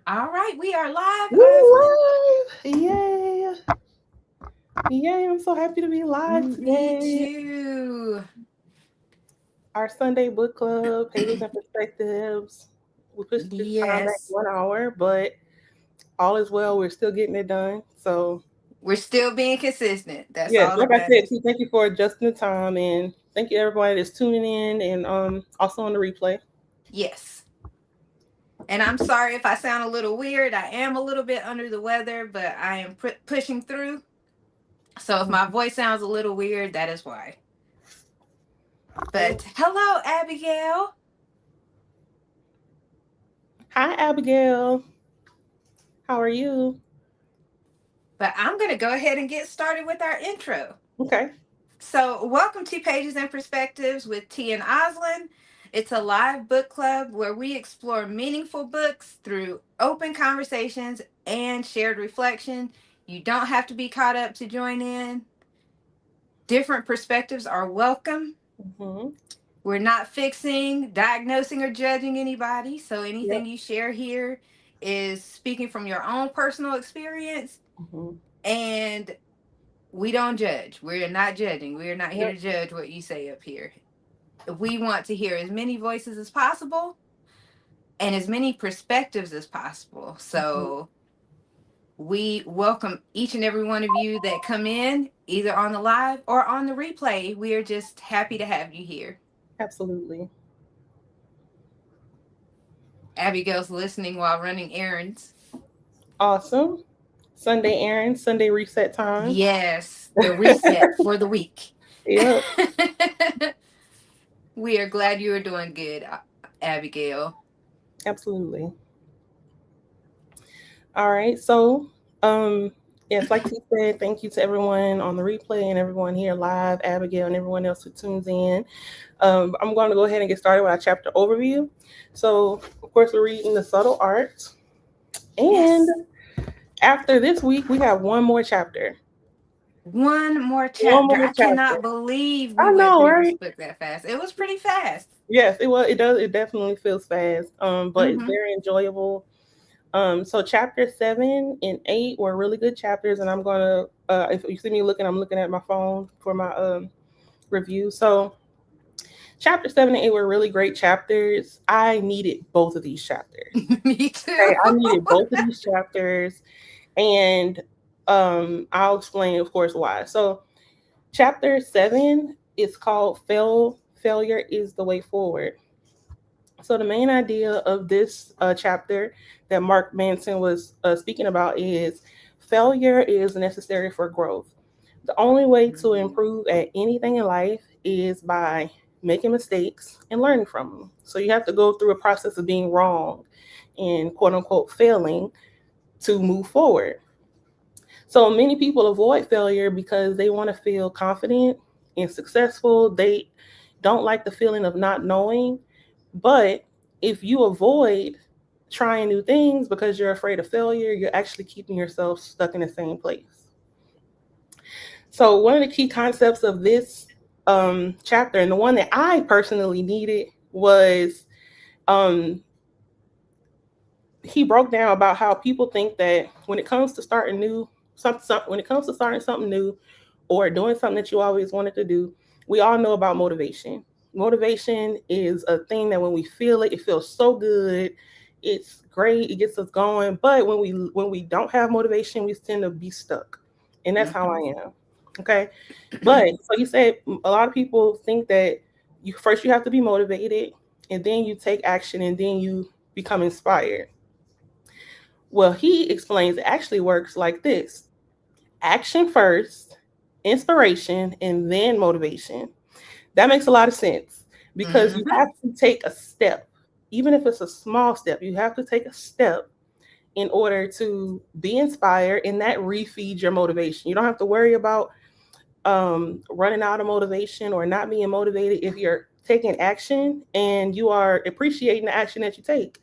All right, we are live, Oslin. We're live! Yay! Yay! I'm so happy to be live Me today. too. Our Sunday book club, Pages and Perspectives. We pushed this time back Yes, 1 hour, but all is well. We're still getting it done. So, we're still being consistent. That's yes, all like that I said, matters. thank you for adjusting the time, and thank you everybody that's tuning in and also on the replay. Yes. And I'm sorry if I sound a little weird. I am a little bit under the weather, but I am pushing through. So if my voice sounds a little weird, that is why. But hello, Abigail. Hi, Abigail. How are you? But I'm going to go ahead and get started with our intro. Okay. So, welcome to Pages and Perspectives with T and Oslin. It's a live book club where we explore meaningful books through open conversations and shared reflection. You don't have to be caught up to join in. Different perspectives are welcome. Mm-hmm. We're not fixing, diagnosing, or judging anybody. So, anything Yep. you share here is speaking from your own personal experience, Mm-hmm. and we don't judge. We're not judging. We're not here Yep. to judge what you say up here. We want to hear as many voices as possible and as many perspectives as possible. Mm-hmm. So we welcome each and every one of you that come in, either on the live or on the replay. We are just happy to have you here. Absolutely. Abigail's listening while running errands. Awesome. Sunday errands, Sunday reset time. Yes, the reset for the week. Yep, We are glad you are doing good, Abigail. absolutely. All right. So, um, yes, like you said, thank you to everyone on the replay and everyone here live, Abigail, and everyone else who tunes in. I'm going to go ahead and get started with our chapter overview. So, of course, we're reading The Subtle Art. And Yes. after this week, we have one more chapter. One more One chapter. more I chapter. cannot believe we I went know, through this right? book that fast. It was pretty fast. Yes, it was. It does. It definitely feels fast. But it's Mm-hmm. very enjoyable. So chapter 7 and 8 were really good chapters, and I'm gonna if you see me looking, I'm looking at my phone for my review. So chapter 7 and 8 were really great chapters. I needed both of these chapters. Me too. Okay, I needed both of these chapters, and I'll explain, of course, why. So chapter 7 is called Failure is the Way Forward. So the main idea of this chapter that Mark Manson was speaking about is failure is necessary for growth. The only way to improve at anything in life is by making mistakes and learning from them. So you have to go through a process of being wrong and quote unquote failing to move forward. So many people avoid failure because they want to feel confident and successful. They don't like the feeling of not knowing, but if you avoid trying new things because you're afraid of failure, you're actually keeping yourself stuck in the same place. So, one of the key concepts of this chapter, and the one that I personally needed, was um, he broke down about how people think that when it comes to starting new, when it comes to starting something new or doing something that you always wanted to do, we all know about motivation. Motivation is a thing that when we feel it, it feels so good. It's great. It gets us going. But when we don't have motivation, we tend to be stuck, and that's how I Mm-hmm. am. Okay, but so you said a lot of people think that you have to be motivated, and then you take action, and then you become inspired. Well, he explains it actually works like this: action first, inspiration, and then motivation. That makes a lot of sense because you Mm-hmm. have to take a step, even if it's a small step, you have to take a step in order to be inspired, and that refeeds your motivation. You don't have to worry about running out of motivation or not being motivated if you're taking action and you are appreciating the action that you take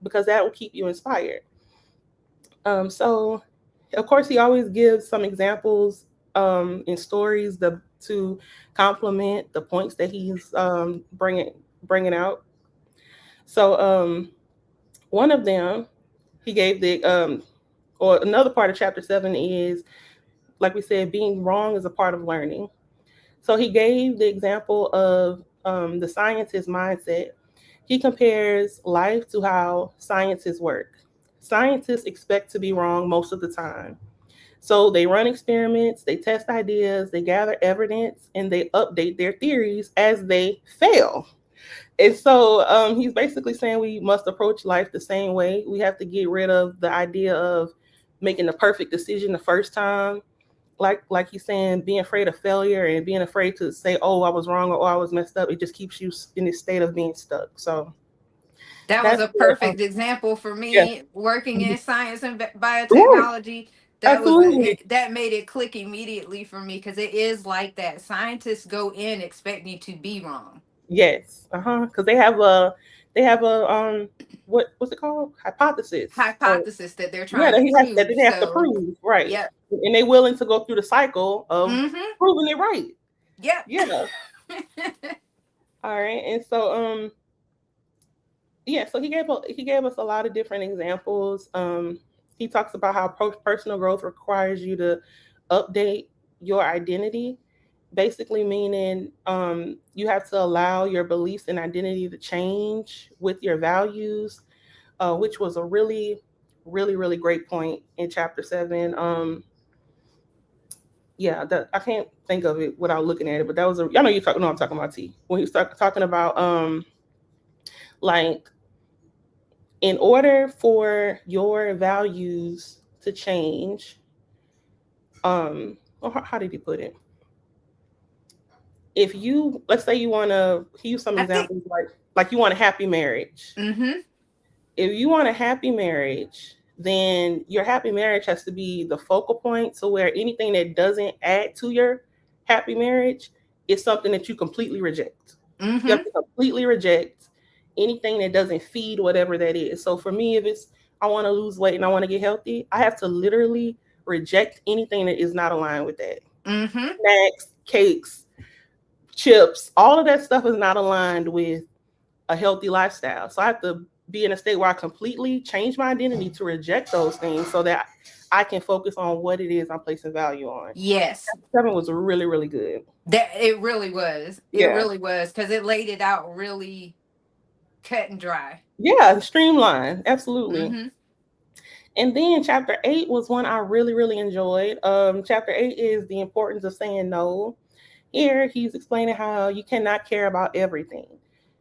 because that will keep you inspired. So, of course, he always gives some examples in stories to complement the points that he's bringing out. So, one of them. he gave the or another part of chapter 7 is, like we said, being wrong is a part of learning. So he gave the example of the scientist mindset. He compares life to how scientists work. Scientists expect to be wrong most of the time. So they run experiments, they test ideas, they gather evidence, and they update their theories as they fail. And so he's basically saying we must approach life the same way. We have to get rid of the idea of making the perfect decision the first time. Like he's saying, being afraid of failure and being afraid to say, "Oh, I was wrong," or "Oh, I was messed up." It just keeps you in this state of being stuck. So That was that's a what, perfect example for yeah. me working in science and Right. biotechnology. Absolutely. That made it click immediately for me because it is like that. Scientists go in expecting to be wrong. Yes. Because they have a what's it called? Hypothesis. Or Hypothesis that they're yeah, trying to that prove. they have to So, prove, right? yep. And they're willing to go through the cycle of Mm-hmm. proving it right. Yep. Yeah. All right. And so yeah, so he gave us a lot of different examples. He talks about how personal growth requires you to update your identity, basically meaning you have to allow your beliefs and identity to change with your values, which was a really, really, really great point in chapter 7. Yeah, that I can't think of it without looking at it, but that was I know you talking. No, I'm talking about T when he start talking about like in order for your values to change, or how did he put it? If you, let's say you want to, he used some I think. examples like you want a happy marriage. Mm-hmm. If you want a happy marriage, then your happy marriage has to be the focal point. So where anything that doesn't add to your happy marriage is something that you completely reject. You have Mm-hmm. to completely reject anything that doesn't feed whatever that is. So for me, if it's I want to lose weight and I want to get healthy, I have to literally reject anything that is not aligned with that. Mm-hmm. Snacks, cakes, chips, all of that stuff is not aligned with a healthy lifestyle. So I have to be in a state where I completely change my identity to reject those things so that I can focus on what it is I'm placing value on. Yes. 7 was really, really good. That it really was. It Yeah. really was because it laid it out really cut and dry. Yeah, streamline. Absolutely. Mm-hmm. And then chapter 8 was one I really, really enjoyed. Chapter 8 is the importance of saying no. Here, he's explaining how you cannot care about everything.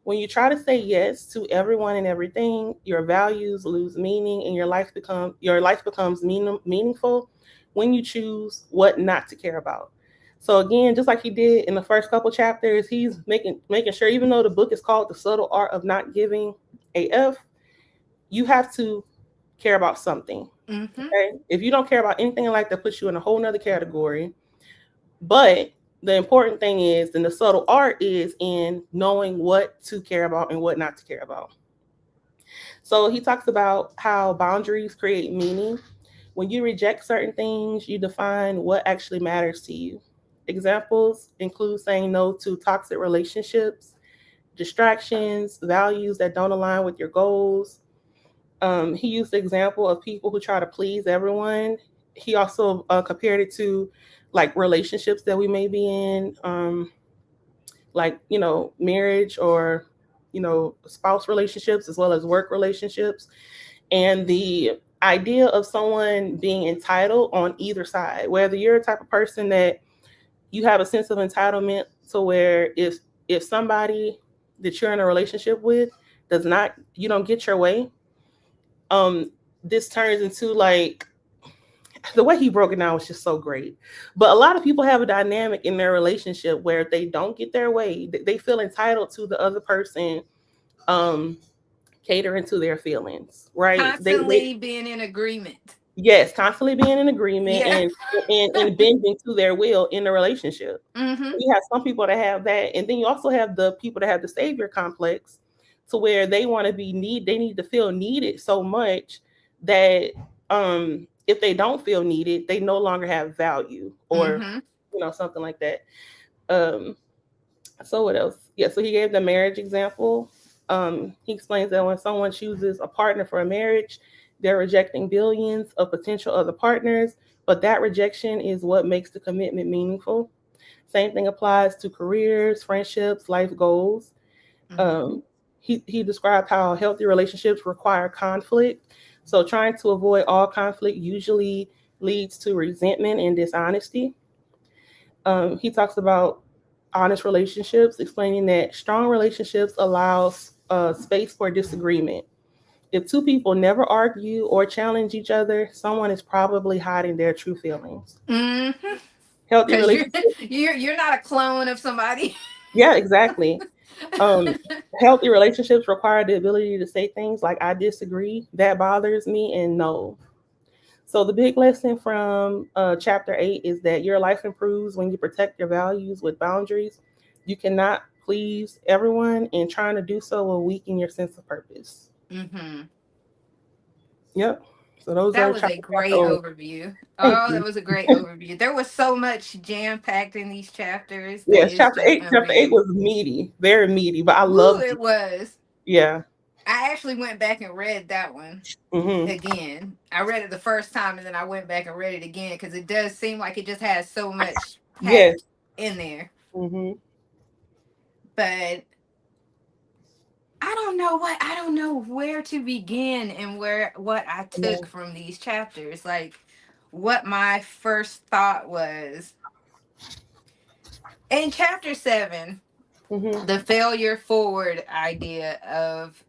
When you try to say yes to everyone and everything, your values lose meaning, and your life becomes meaningful when you choose what not to care about. So again, just like he did in the first couple chapters, he's making sure, even though the book is called The Subtle Art of Not Giving a F, you have to care about something. Mm-hmm. Okay, if you don't care about anything in life, that puts you in a whole nother category. But the important thing is, and the subtle art is in knowing what to care about and what not to care about. So he talks about how boundaries create meaning. When you reject certain things, you define what actually matters to you. Examples include saying no to toxic relationships, distractions, values that don't align with your goals. He used the example of people who try to please everyone. He also compared it to like relationships that we may be in, like, marriage or, spouse relationships as well as work relationships. And the idea of someone being entitled on either side, whether you're a type of person that you have a sense of entitlement to where if somebody that you're in a relationship with does not, you don't get your way, this turns into like the way he broke it down was just so great. But a lot of people have a dynamic in their relationship where if they don't get their way, they feel entitled to the other person um catering to their feelings, right? They Constantly being in agreement. yes, constantly being in agreement Yeah. and bending to their will in the relationship. Mm-hmm. You have some people that have that, and then you also have the people that have the savior complex, to where they want to they need to feel needed so much that if they don't feel needed, they no longer have value, or Mm-hmm. something like that. Um, so what else? Yeah, so he gave the marriage example. He explains that when someone chooses a partner for a marriage, They're rejecting billions of potential other partners, but that rejection is what makes the commitment meaningful. Same thing applies to careers, friendships, life goals. Mhm. Um, he described how healthy relationships require conflict. So trying to avoid all conflict usually leads to resentment and dishonesty. He talks about honest relationships, explaining that strong relationships allows space for disagreement. If two people never argue or challenge each other, someone is probably hiding their true feelings. Mhm. Healthy Because you're relationships, you're not a clone of somebody. yeah, exactly. Um, Healthy relationships require the ability to say things like "I disagree," "That bothers me," and "No." So the big lesson from chapter 8 is that your life improves when you protect your values with boundaries. You cannot please everyone, and trying to do so will weaken your sense of purpose. Mhm. Yep. So those That are was a chapter great 8. overview. Thank Oh, that you. was a great overview. There was so much jam packed in these chapters that Yes, is chapter just 8. Chapter 8 unreal. was meaty, very meaty, but I Woo, loved it. it was. Yeah. I actually went back and read that one Hmm. again. I read it the first time and then I went back and read it again because it does seem like it just has so much Yes. packed in there. Hmm. But I don't know where to begin and where what I took from these chapters. Like what my first thought was in chapter 7, Hmm. the failure forward idea of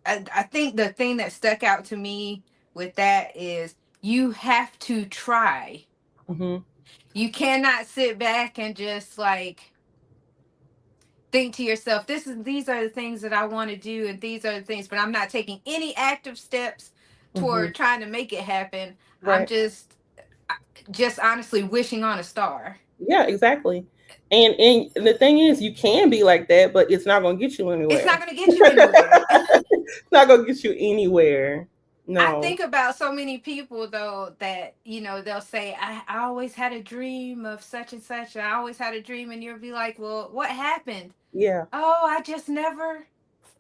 I think the thing that stuck out to me with that is you have to try. Hmm. You cannot sit back and just like think to yourself, these are the things that I want to do and these are the things, but I'm not taking any active steps Hmm. toward trying to make it happen. I'm Right. just honestly wishing on a star. Yeah, exactly. And the thing is, you can be like that, but it's not going to get you It's not anywhere. going to get you anywhere. It's not going to get you anywhere. I No. think about so many people though that they'll say I always had a dream of such and such. I always had a dream, and you'll be like, well, what happened? Yeah. Oh,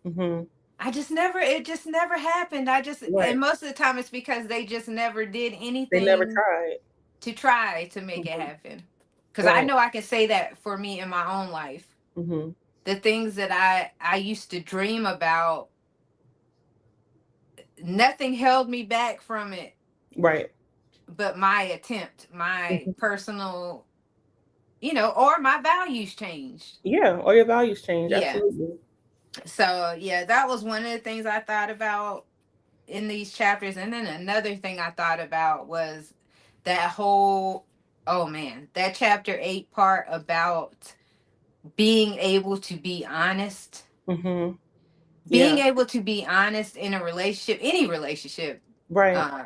Hmm. I just never. It just never happened. Right. And most of the time it's because they just never did They never anything tried. to try to make it Hmm. happen. Because I Right. know I can say that for me in my own life. Hmm. The things that I used to dream about, nothing held me back from it Right. but my attempt, my Hmm. personal, or my values changed. Yeah. Or your values change. Yeah. Absolutely. So, yeah, that was one of the things I thought about in these chapters. And then another thing I thought about was that whole, oh man, that chapter 8 part about being able to be honest. Hmm. Being Yeah. able to be honest in a relationship, any relationship, Right. uh,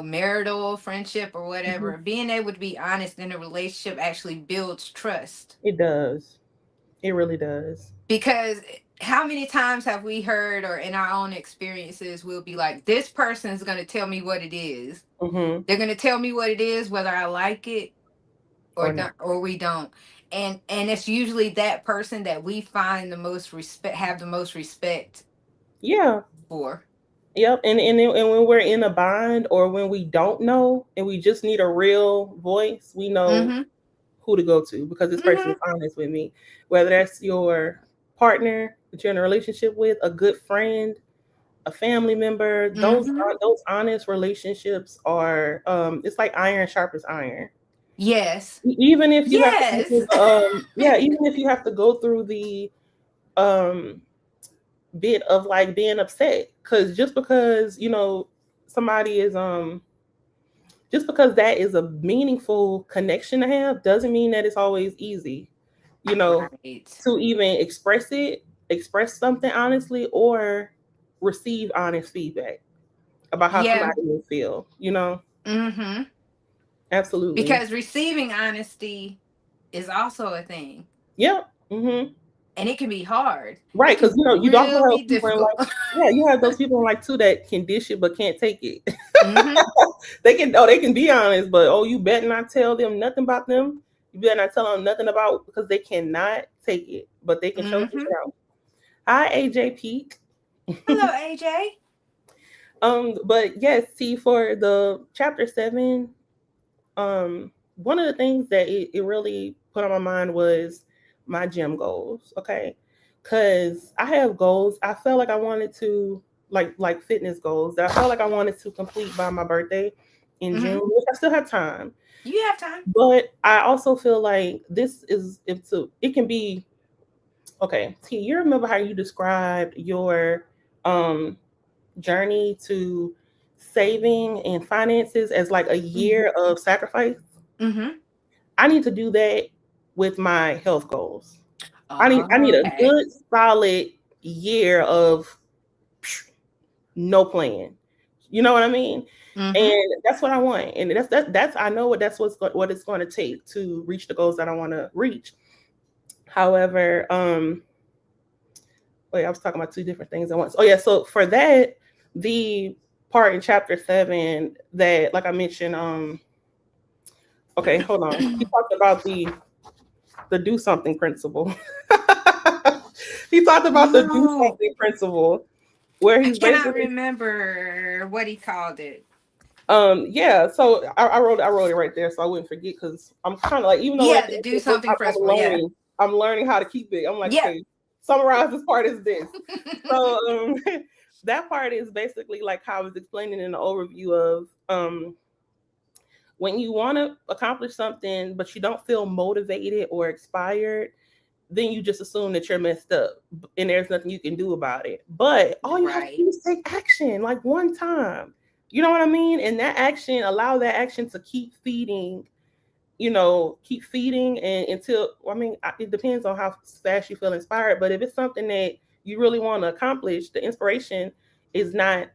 marital, friendship, or Hmm. whatever, being able to be honest in a relationship actually builds trust. It does. It really does. Because how many times have we heard, or in our own experiences, we'll be like, this person is going to tell me what it is. Hmm. They're going to tell me what it is, whether I like it or Or not. don't, or we don't. And it's usually that person that we find the most respect, have the most respect Yeah. for. Yep. And when we're in a bind or when we don't know and we just need a real voice, we know Mm-hmm. who to go to because this person Mm-hmm. is honest with me. Whether that's your partner that you're in a relationship with, a good friend, a family member, Mm-hmm. those honest relationships are it's like iron sharpens iron. Yes. Even if you have to go Yes. through yeah, even if you have to go through the um bit of like being upset because just because somebody is just because that is a meaningful connection to have doesn't mean that it's always easy, you know, Right. to even express something honestly or receive honest feedback about how Yeah. somebody will feel. Mm-hmm. Absolutely. Because receiving honesty is also a thing. Yep. Hmm. And it can be hard. Right, It because can be you also have really those people in difficult. life. Yeah, you have those people in life too that can dish it but can't take it. Mm-hmm. They can be honest, but you better not tell them nothing about them. You better not tell them nothing about because they cannot take it, but they can show it Mm-hmm. out. Hi, AJ Peak. Hello, AJ. But yes, see, for the chapter 7, one of the things that it really put on my mind was my gym goals. Okay, because I have goals. I felt like I wanted to like fitness goals that I felt like I wanted to complete by my birthday in Mm-hmm. June, which I still have time. You have time. But I also feel like this is it can be okay. T, you remember how you described your um journey to saving and finances as like a year of sacrifice? Mm-hmm. I need to do that with my health goals. I need Oh, a okay. good solid year of no plan. You know what I mean? Mm-hmm. And that's what I want. And that's I know what it's going to take to reach the goals that I want to reach. However, wait, I was talking about two different things at once. Oh yeah, so for that, the part in chapter 7 that, like I mentioned, okay, hold on. He talked about the do something principle. He talked about the do Oh, something principle, where I he's cannot basically remember what he called it. yeah. So I wrote it right there so I wouldn't forget, because I'm kind of like, even though we're at Yeah, the to end do of the book, something I'm principle. Yeah. learning how to keep it. I'm like, Yeah. okay, summarize this part as this. So that part is basically like how I was explaining in the overview of when you want to accomplish something but you don't feel motivated or inspired, then you just assume that you're messed up and there's nothing you can do about it. But all you have to Right. do is take action, like one time. You know what I mean? And that action, allow that action to keep feeding, keep feeding, and until, I mean, it depends on how fast you feel inspired. But if it's something that you really want to accomplish, the inspiration is not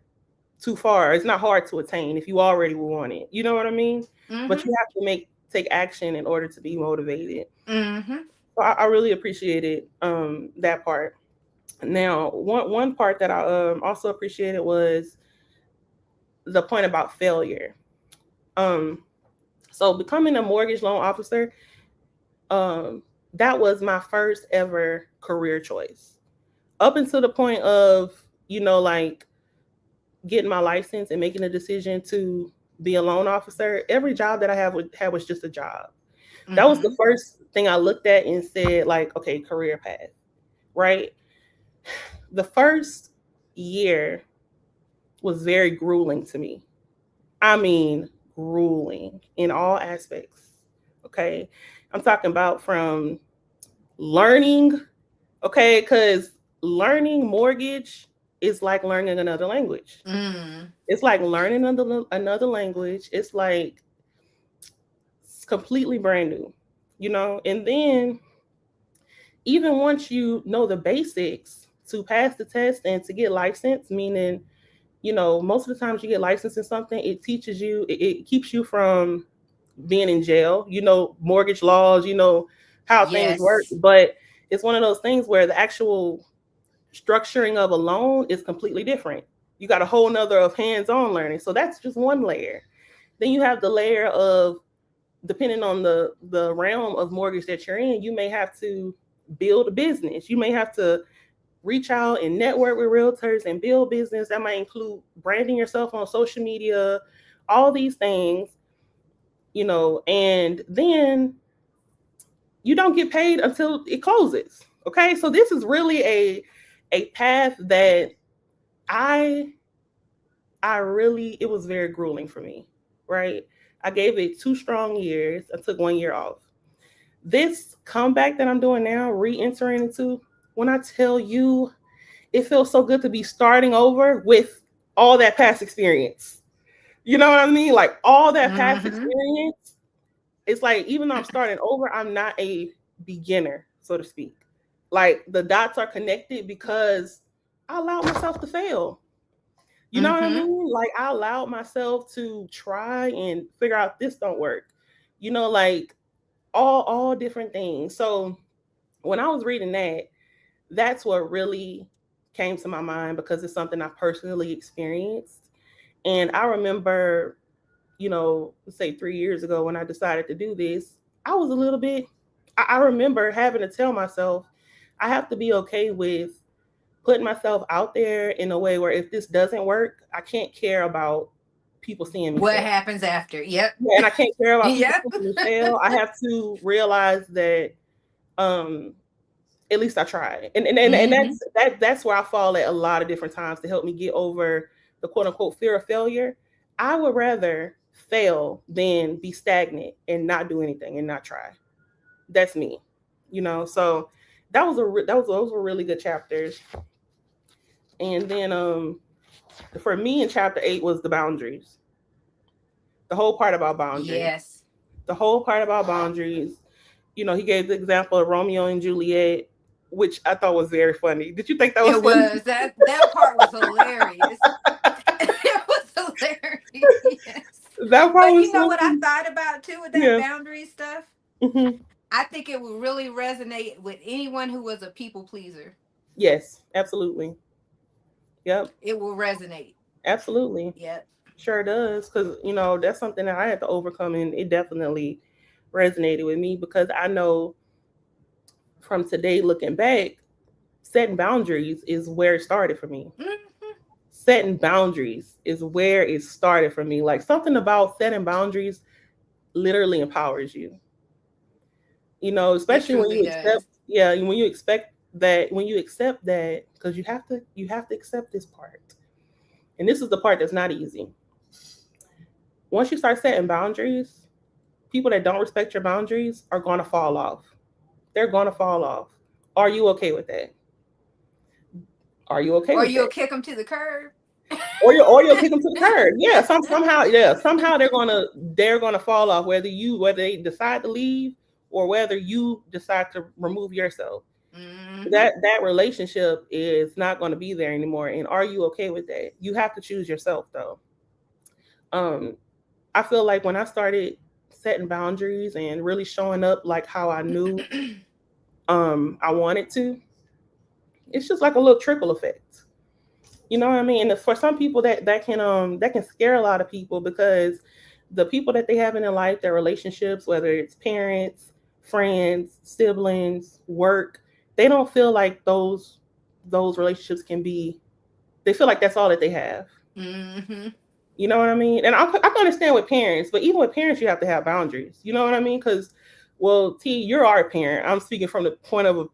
too far. It's not hard to attain if you already want it. You know what I mean? But Mm-hmm. you have to take action in order to be motivated. Mm-hmm. So I really appreciated that part. Now, one part that I also appreciated was the point about failure. Um, so becoming a mortgage loan officer, um, that was my first ever career choice. Up until the point of, like getting my license and making a decision to be a loan officer, every job that I had was just a job. That was the Mm-hmm. first thing I looked at and said, like, okay, career path, right? The first year was very grueling to me. I mean, grueling in all aspects. Okay. I'm talking about from learning, okay, because learning mortgage is like learning another language. Mm. It's like learning another language. It's like it's completely brand new, and then even once you know the basics to pass the test and to get licensed, meaning, most of the times you get licensed in something, it teaches you, it keeps you from being in jail, mortgage laws, how things work. Yes. But it's one of those things where the actual structuring of a loan is completely different. You got a whole nother of hands-on learning. So that's just one layer. Then you have the layer of, depending on the realm of mortgage that you're in, you may have to build a business. You may have to reach out and network with realtors and build business. That might include branding yourself on social media, all these things, and then you don't get paid until it closes. Okay. So this is really a path that I really, it was very grueling for me, right? I gave it 2 strong years. I took 1 year off. This comeback that I'm doing now, re-entering into, when I tell you, it feels so good to be starting over with all that past experience. You know what I mean? Like all that past Mm-hmm. experience, it's like, even though I'm starting over, I'm not a beginner, so to speak. Like the dots are connected because I allowed myself to fail. You know what I Mm-hmm. mean? Like I allowed myself to try and figure out this don't work. Like all different things. So when I was reading that, that's what really came to my mind, because it's something I personally experienced. And I remember, let's say 3 years ago when I decided to do this, I was a little bit, I remember having to tell myself, I have to be okay with putting myself out there in a way where if this doesn't work, I can't care about people seeing me What fail. happens after? Yep. Yeah, and I can't care about people Yep. seeing me fail. I have to realize that um at least I tried. And Hmm. that's where I fall at a lot of different times to help me get over the quote unquote fear of failure. I would rather fail than be stagnant and not do anything and not try. That's me. So those were really good chapters. And then for me in chapter 8 was the boundaries. The whole part about boundaries. Yes. The whole part about boundaries. He gave the example of Romeo and Juliet, which I thought was very funny. Did you think that was It funny? was that part was hilarious. It was hilarious. That part But was you know so what I funny. thought about too with that Yeah. boundary stuff? Hmm. I think it would really resonate with anyone who was a people pleaser. Yes, absolutely. Yep, It will resonate. absolutely. Yep. Sure does. Because, that's something that I had to overcome, and it definitely resonated with me because I know from today looking back, setting boundaries is where it started for me. Hmm. Setting boundaries is where it started for me. Like something about setting boundaries literally empowers you. It Especially when truly you does. accept, yeah, when you accept that, because you have to accept this part. And this is the part that's not easy. Once you start setting boundaries, people that don't respect your boundaries are going to fall off. They're going to fall off. Are you okay with that? Are you okay Or with you'll that? kick them to the curb. Or you'll kick them to the curb. Yeah, somehow they're gonna fall off whether they decide to leave or whether you decide to remove yourself. Hmm. That relationship is not going to be there anymore. And are you okay with that? You have to choose yourself though. Um, I feel like when I started setting boundaries and really showing up like how I knew I wanted to, it's just like a little trickle effect. You know what I mean? And for some people that can scare a lot of people because the people that they have in their life, their relationships, whether it's parents, friends, siblings, work, they don't feel like those relationships can be. They feel like that's all that they have. Hmm. You know what I mean? And I can understand with parents, but even with parents, you have to have boundaries. You know what I mean? Because, well, T, you're our parent. I'm speaking from the point of And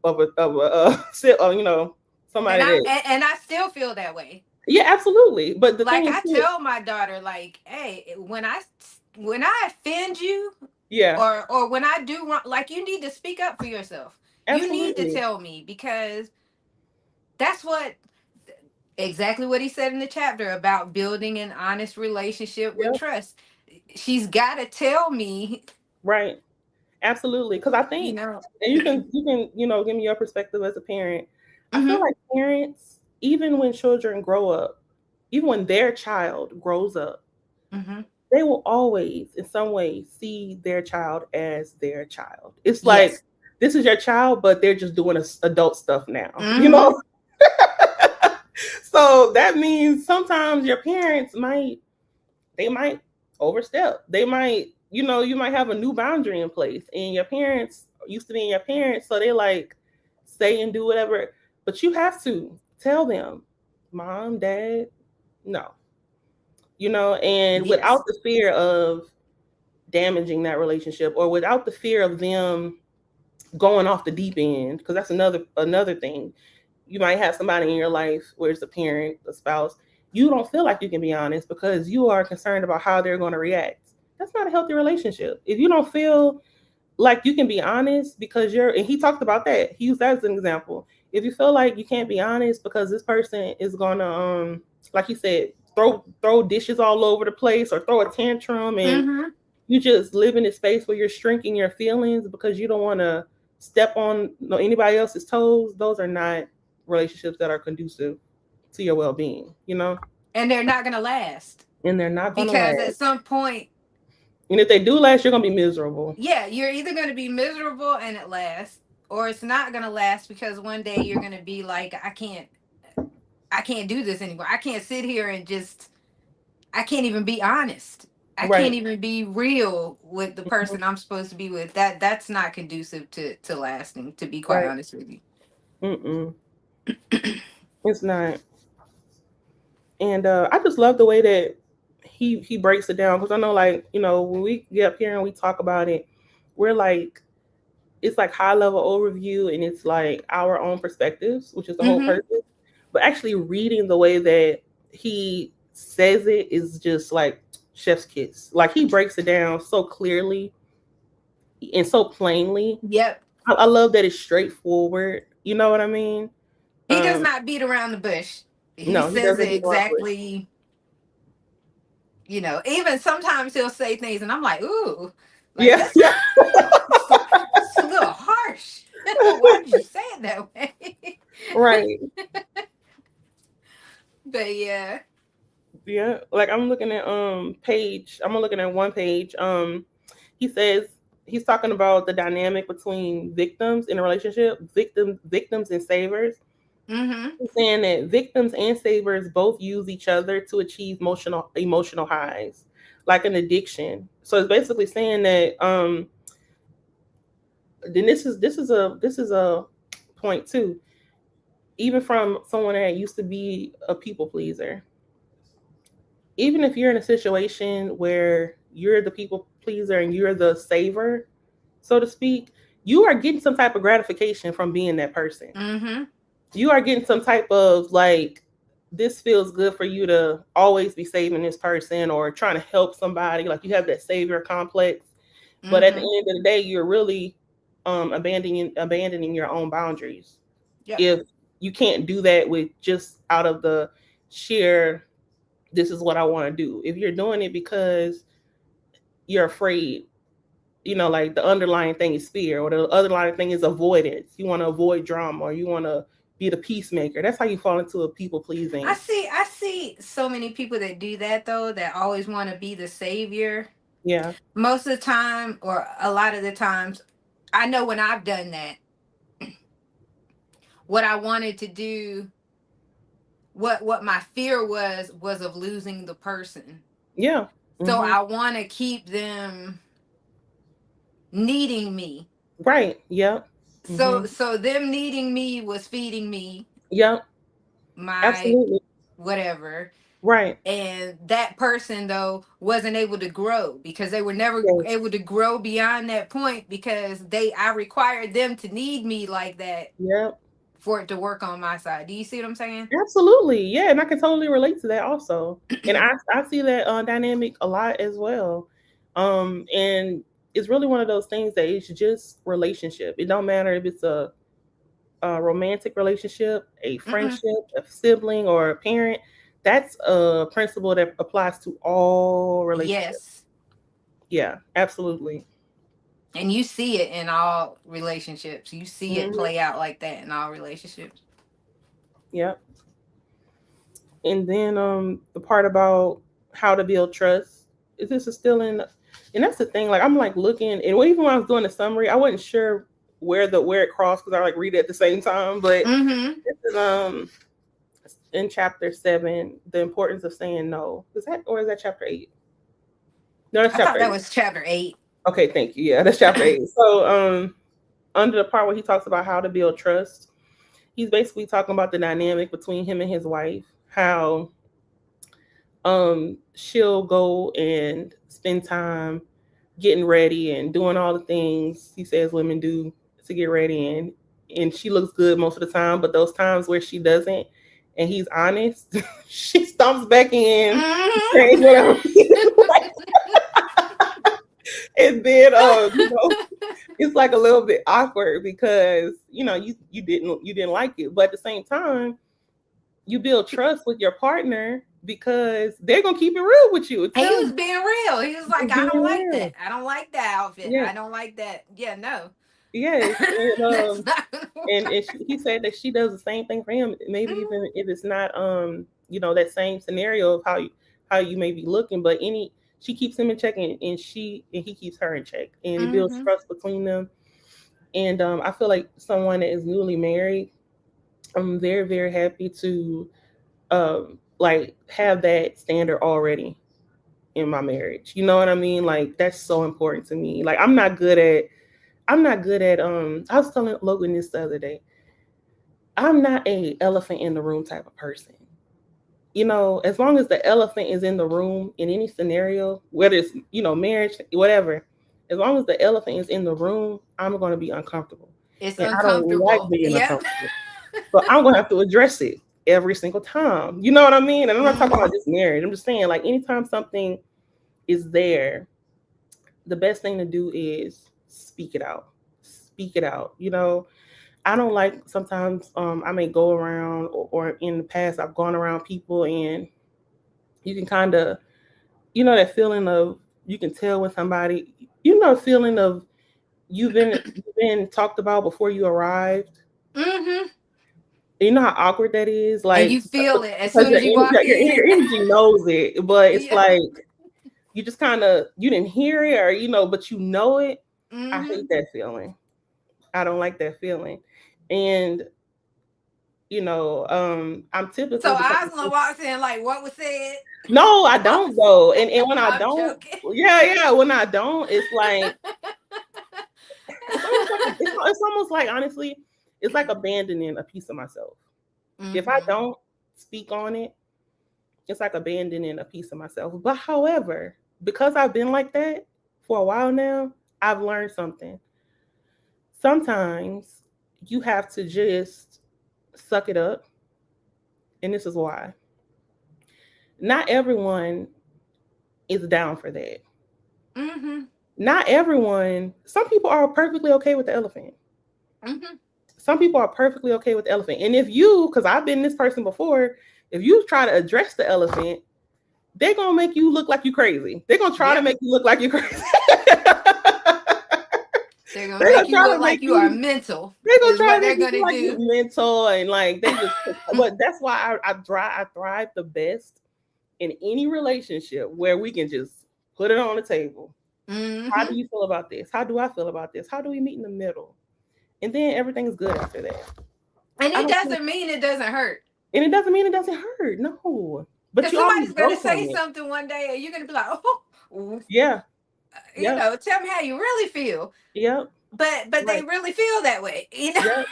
somebody I that. and I still feel that way. Yeah, absolutely. But the thing Like is, I too, tell my daughter, like, hey, when I offend you, yeah, or when I do wrong, like you need to speak up for yourself. You need to absolutely. tell me because that's what exactly what he said in the chapter about building an honest relationship with Yeah, trust. She's got to tell me, right. Absolutely. Because I you think, know. and you can give me your perspective as a parent. I feel Hmm. like parents, even when children grow up, even when their child grows up, Hmm. they will always, in some way, see their child as their child. It's like Yes. this is your child, but they're just doing adult stuff now. You Hmm. know, so that means sometimes your parents might overstep. They might, you might have a new boundary in place, and your parents used to being your parents, so they like say and do whatever. But you have to tell them, mom, dad, no, and without Yes. the fear of damaging that relationship or without the fear of them going off the deep end, because that's another thing. You might have somebody in your life where it's a parent, a spouse. You don't feel like you can be honest because you are concerned about how they're going to react. That's not a healthy relationship. If you don't feel like you can be honest because and he talked about that. He used that as an example. If you feel like you can't be honest because this person is gonna like he said, throw dishes all over the place or throw a tantrum, and Hmm. you just live in a space where you're shrinking your feelings because you don't want to step on anybody else's toes, those are not relationships that are conducive to your well-being. And they're not going to last And they're not going to because at last. some point, And if they do last, you're going to be miserable. yeah, you're either going to be miserable and it lasts, or it's not going to last because one day you're going to be like, I can't do this anymore. I can't sit here and just, I can't even be honest. I Right. can't even be real with the person I'm supposed to be with. That's not conducive to lasting, to be quite Right. honest with you. Mm-mm. It's not. And I just love the way that he breaks it down, because I know, like, when we get up here and we talk about it, we're like, it's like high level overview, and it's like our own perspectives, which is the whole Mm-hmm. purpose. But actually reading the way that he says it is just like chef's kiss. Like, he breaks it down so clearly and so plainly. Yep. I love that it's straightforward. You know what I mean? He does Um, not beat around the bush. He no, he says doesn't it beat around the bush. exactly. Even sometimes he'll say things, and I'm like, ooh, like Yeah, that's yeah, it's a little harsh. Why did you say it that way? right. But yeah. Yeah, like I'm looking at one page. He says he's talking about the dynamic between victims in a relationship, victims and savers. Mm-hmm. He's saying that victims and savers both use each other to achieve emotional highs, like an addiction. So it's basically saying that then this is a point too, even from someone that used to be a people pleaser. Even if you're in a situation where you're the people pleaser and you're the saver, so to speak, you are getting some type of gratification from being that person. Mm-hmm. You are getting some type of, like, this feels good for you to always be saving this person or trying to help somebody. Like, you have that savior complex. But at the Mm-hmm. end of the day, you're really abandoning your own boundaries. Yep. If you can't do that with just out of the sheer, this is what I want to do. If you're doing it because you're afraid, like the underlying thing is fear, or the underlying thing is avoidance. You want to avoid drama, or you want to be the peacemaker. That's how you fall into a people I pleasing. see I see so many people that do that though, that always want to be the savior. Yeah. Most of the time, or a lot of the times, I know when I've done that, what I wanted to do, what my fear was of losing the person. Yeah. So Hmm. I want to keep them needing me. Right. Yep. Hmm. So them needing me was feeding me Yep. my Absolutely. whatever. Right. And that person though wasn't able to grow because they were never Yes. able to grow beyond that point, because I required them to need me like that Yep. for it to work on my side. Do you see what I'm saying? Absolutely. Yeah, and I can totally relate to that also. And I see that dynamic a lot as well. And it's really one of those things that it's just relationship. It don't matter if it's a romantic relationship, a Mm-mm. friendship, a sibling, or a parent. That's a principle that applies to all relationships. Yes. Yeah, absolutely. And you see it in all relationships. You see it Hmm. play out like that in all relationships. Yep. And then the part about how to build trust, is this is still in, and that's the thing. Like, I'm like looking, and even when I was doing the summary, I wasn't sure where it crossed, because I like read it at the same time. But Mm-hmm. this is in chapter 7, the importance of saying no. Is that chapter 8? No, that's I thought chapter that 8. was chapter 8. Okay, thank you. Yeah, that's chapter 8. So under the part where he talks about how to build trust, he's basically talking about the dynamic between him and his wife, how she'll go and spend time getting ready and doing all the things he says women do to get ready, and she looks good most of the time, but those times where she doesn't and he's honest, she stomps back in, saying whatever. And then it's like a little bit awkward, because you didn't like it, but at the same time you build trust with your partner because they're gonna keep it real with you and And he tell was you being real. He was like, it's I being don't like that. real. I don't like that outfit. Yeah. I don't like that. Yeah, no. Yes. And That's not gonna work. he said that she does the same thing for him, maybe Mhm. even if it's not that same scenario of how you may be looking, but any she keeps him in check, and he keeps her in check, and it builds Mhm. trust between them. And I feel like someone that is newly married, I'm very, very happy to like have that standard already in my marriage. You know what I mean? Like, that's so important to me. Like, I'm not good at I was telling Logan this the other day. I'm not a elephant in the room type of person. You know, as long as the elephant is in the room in any scenario, whether it's, you know, marriage, whatever, as long as the elephant is in the room, I'm going to be uncomfortable. It's And I don't like uncomfortable. being Yep. uncomfortable. So I'm going to have to address it every single time. You know what I mean? And I'm not talking Mhm. about just marriage. I'm just saying, like, anytime something is there, the best thing to do is speak it out. Speak it out. You know, I don't like sometimes I may go around or in the past I've gone around people and you can kind of, you know, that feeling of, you can tell when somebody, you know, feeling of you've been talked about before you arrived. Mhm. You know how awkward that is, And like you feel it as because soon as you walk your in. energy knows it, but it's Yeah. like you just kind of, you didn't hear it, or you know, but you know it. I hate Mhm. that feeling. I don't like that feeling, and you know, I'm typically So the type of Aslan walks in like, what was said? no, I don't though, and when I I'm don't, joking. yeah, when I don't, it's like it's almost like it's almost like honestly, it's like abandoning a piece of myself. If I Mhm. don't speak on it, it's like abandoning a piece of myself. But however, because I've been like that for a while now, I've learned something. Sometimes you have to just suck it up, and this is why. Not everyone is down for that. Mhm. Not everyone, some people are perfectly okay with the elephant. Mhm. Some people are perfectly okay with the elephant. And if you, because I've been this person before, if you try to address the elephant, they're gonna make you look like you crazy. They're gonna try to Yep. make you look like you crazy. They're gonna They're make gonna you try look to like make you are you. mental, They're gonna is try what to make they're you feel gonna like you're do. mental and like they just. But that's why I thrive the best in any relationship where we can just put it on the table. How do Mhm. you feel about this? How do I feel about this? How do we meet in the middle? And then everything's good after that. And I it don't think, doesn't mean it doesn't hurt. and it doesn't mean it doesn't hurt. No, but Because you always somebody's grow gonna from say it. something one day and you're gonna be like, oh, Yeah. you Yep. know, tell me how you really feel. Yep. But they Right. really feel that way, you know. Yep.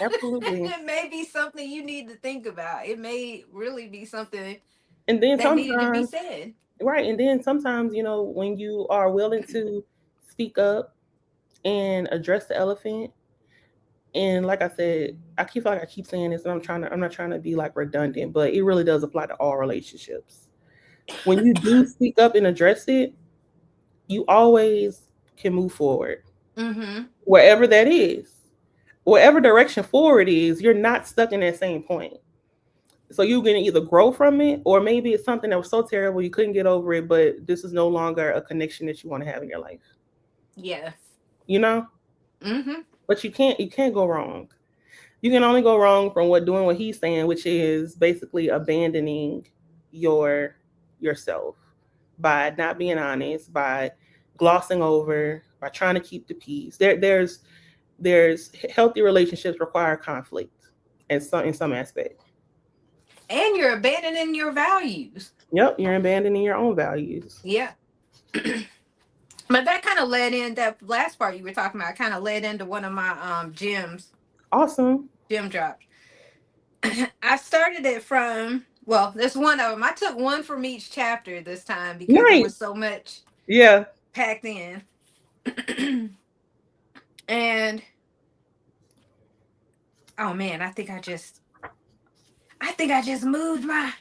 Absolutely. It may be something you need to think about. It may really be something And then that needed to be sometimes, said. right. And then sometimes, you know, when you are willing to speak up and address the elephant, and like I said, I keep feel like I keep saying this, and I'm not trying to be like redundant, but it really does apply to all relationships. When you do speak up and address it, you always can move forward Mm-hmm. wherever that is. Whatever direction forward is, you're not stuck in that same point. So you're gonna either grow from it, or maybe it's something that was so terrible you couldn't get over it, but this is no longer a connection that you want to have in your life. Yes. You know? Mm-hmm. But you can't go wrong. You can only go wrong from doing what he's saying, which is basically abandoning your yourself by not being honest, by glossing over, by trying to keep the peace. There's healthy relationships require conflict in some aspect. And you're abandoning your values. Yep, you're abandoning your own values. Yeah. But that kind of led in that last part you were talking about, kind of led into one of my gems, Awesome. gem drops. I started it from, well, there's one of them. I took one from each chapter this time because there was Nice. so much Yeah. packed in. And oh man, I think I just moved my,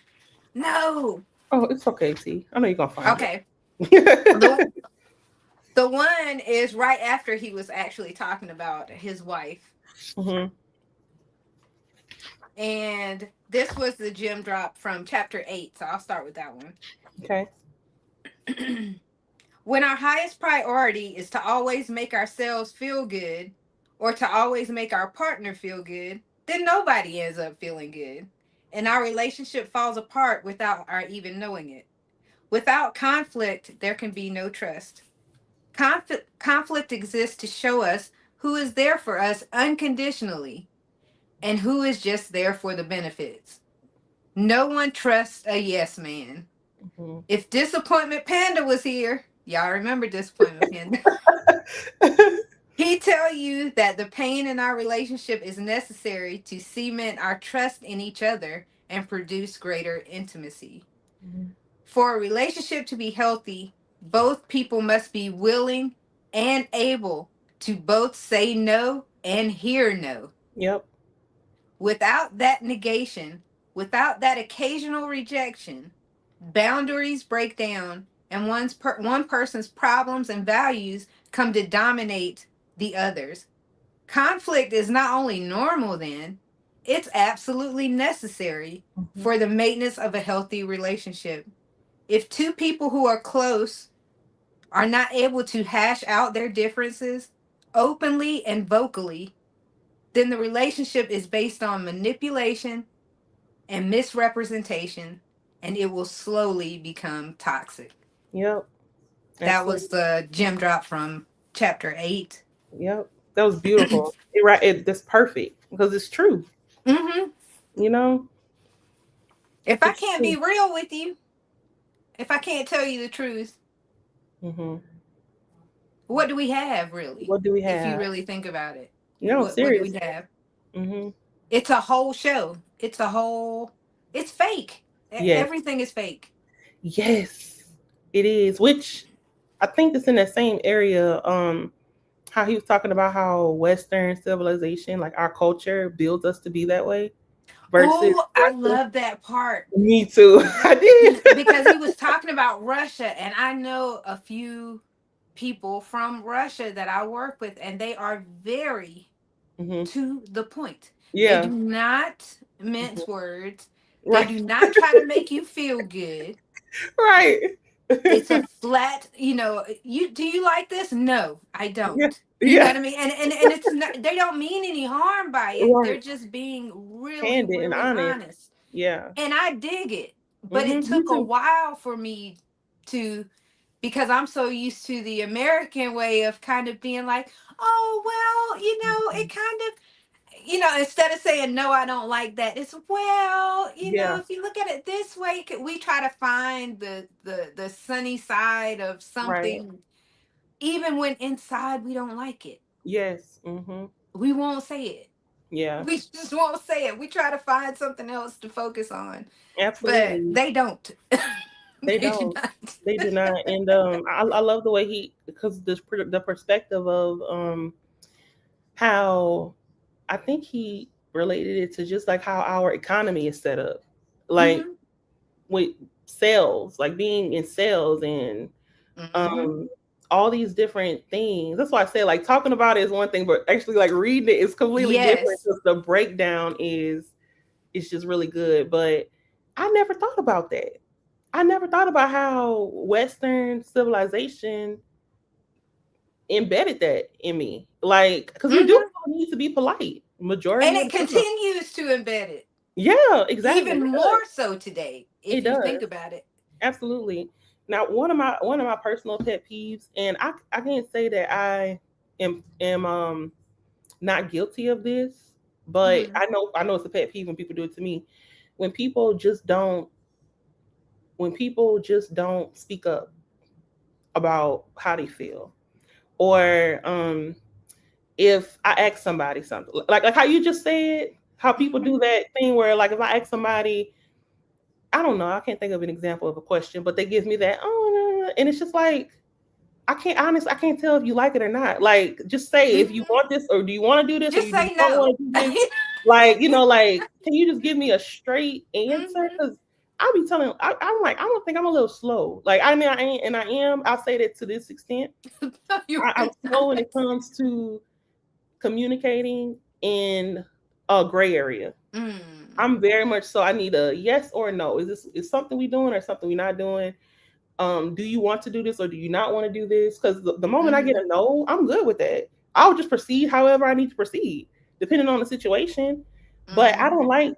no. Oh, it's okay, T. I know you're gonna find Okay. it. The the one is right after he was actually talking about his wife. hmm And this was the gem drop from chapter 8, so I'll start with that one. Okay. When our highest priority is to always make ourselves feel good or to always make our partner feel good, then nobody ends up feeling good. And our relationship falls apart without our even knowing it. Without conflict, there can be no trust. Conflict exists to show us who is there for us unconditionally and who is just there for the benefits. No one trusts a yes man. hmm If Disappointment Panda was here, y'all remember Disappointment Panda? He tell you that the pain in our relationship is necessary to cement our trust in each other and produce greater intimacy. Mhm. For a relationship to be healthy, both people must be willing and able to both say no and hear no. Yep. Without that negation, without that occasional rejection, boundaries break down and one person's problems and values come to dominate the others. Conflict is not only normal then, it's absolutely necessary Mhm. for the maintenance of a healthy relationship. If two people who are close are not able to hash out their differences openly and vocally, then the relationship is based on manipulation and misrepresentation, and it will slowly become toxic. Yep. That was Absolutely. the gem drop from chapter 8. Yep. That was beautiful. That's perfect because it's true. Hmm. You know, If I it's can't be true. real with you, if I can't tell you the truth, Hmm. what do we have really? What do we If you have? really think about it, No, what do we serious. have? Hmm. It's a whole show. It's fake. Yes. Everything is fake. Yes, it is. Which I think it's in that same area. How he was talking about how Western civilization, like our culture, builds us to be that way versus Oh, I Russia. love that part. Me too. I Because did. he was talking about Russia, and I know a few people from Russia that I work with, and they are very Hmm. to the point. They do Yeah. not mince Mhm. words. They Right. do not try to make you feel good. Right. It's a flat, you do you like this? No, I Yeah. don't. You know Yeah. what I mean? And it's not, they don't mean any harm by it. They're Right. just being really, Candid and really honest. honest. Yeah. And I dig it. But it Me took a too. while for me to, because I'm so used to the American way of kind of being like, oh, well, it kind of, instead of saying, no, I don't like that, it's, well, Yeah. if you look at it this way, we try to find the sunny side of Right. something, even when inside we don't like it. Yes. Hmm. We won't say it. Yeah. We just won't say it. We try to find something else to focus on, but Absolutely. they don't. They They do don't. not. They do not. And I love the way because the perspective of how I think he related it to just like how our economy is set up, like Hmm. with sales, like being in sales and Hmm. um all these different things. That's why I say like talking about it is one thing, but actually like reading it is completely different Yes. because the breakdown is just really good. But I never thought about that. I never thought about how Western civilization embedded that in me. Like, because we do Hmm. need to be polite. And Majority of it the time. continues to embed it Yeah, exactly. even It does. more so today, It if you does. think about it. Absolutely. Now, one of my personal pet peeves, and I can't say that I am not guilty of this, but Hmm. I know it's a pet peeve when people do it to me. When people just don't when people just don't speak up about how they feel, or if I ask somebody something, like how you just said, how people Hmm. do that thing where like if I ask somebody, I don't know, I can't think of an example of a question, but they give me that, oh, no, no, no, and it's just like I can't tell if you like it or not. Like, just say if you Hmm. want this, or do you want to do this, or Just you do say not no. want to do this. Like, like, can you just give me a straight answer? Hmm. Because I'll be telling, I'm like, I don't think I'm a little slow. Like, I mean, I ain't, and I am. I'll say that to this extent. No, you're I'm not. slow when it comes to communicating in a gray area. Mm. I'm very much so. I need a yes or no. Is something we doing or something we not doing? Do you want to do this or do you not want to do this? Because the moment I get Hmm. a no, I'm good with that. I'll just proceed however I need to proceed, depending on the situation. But I Hmm. don't like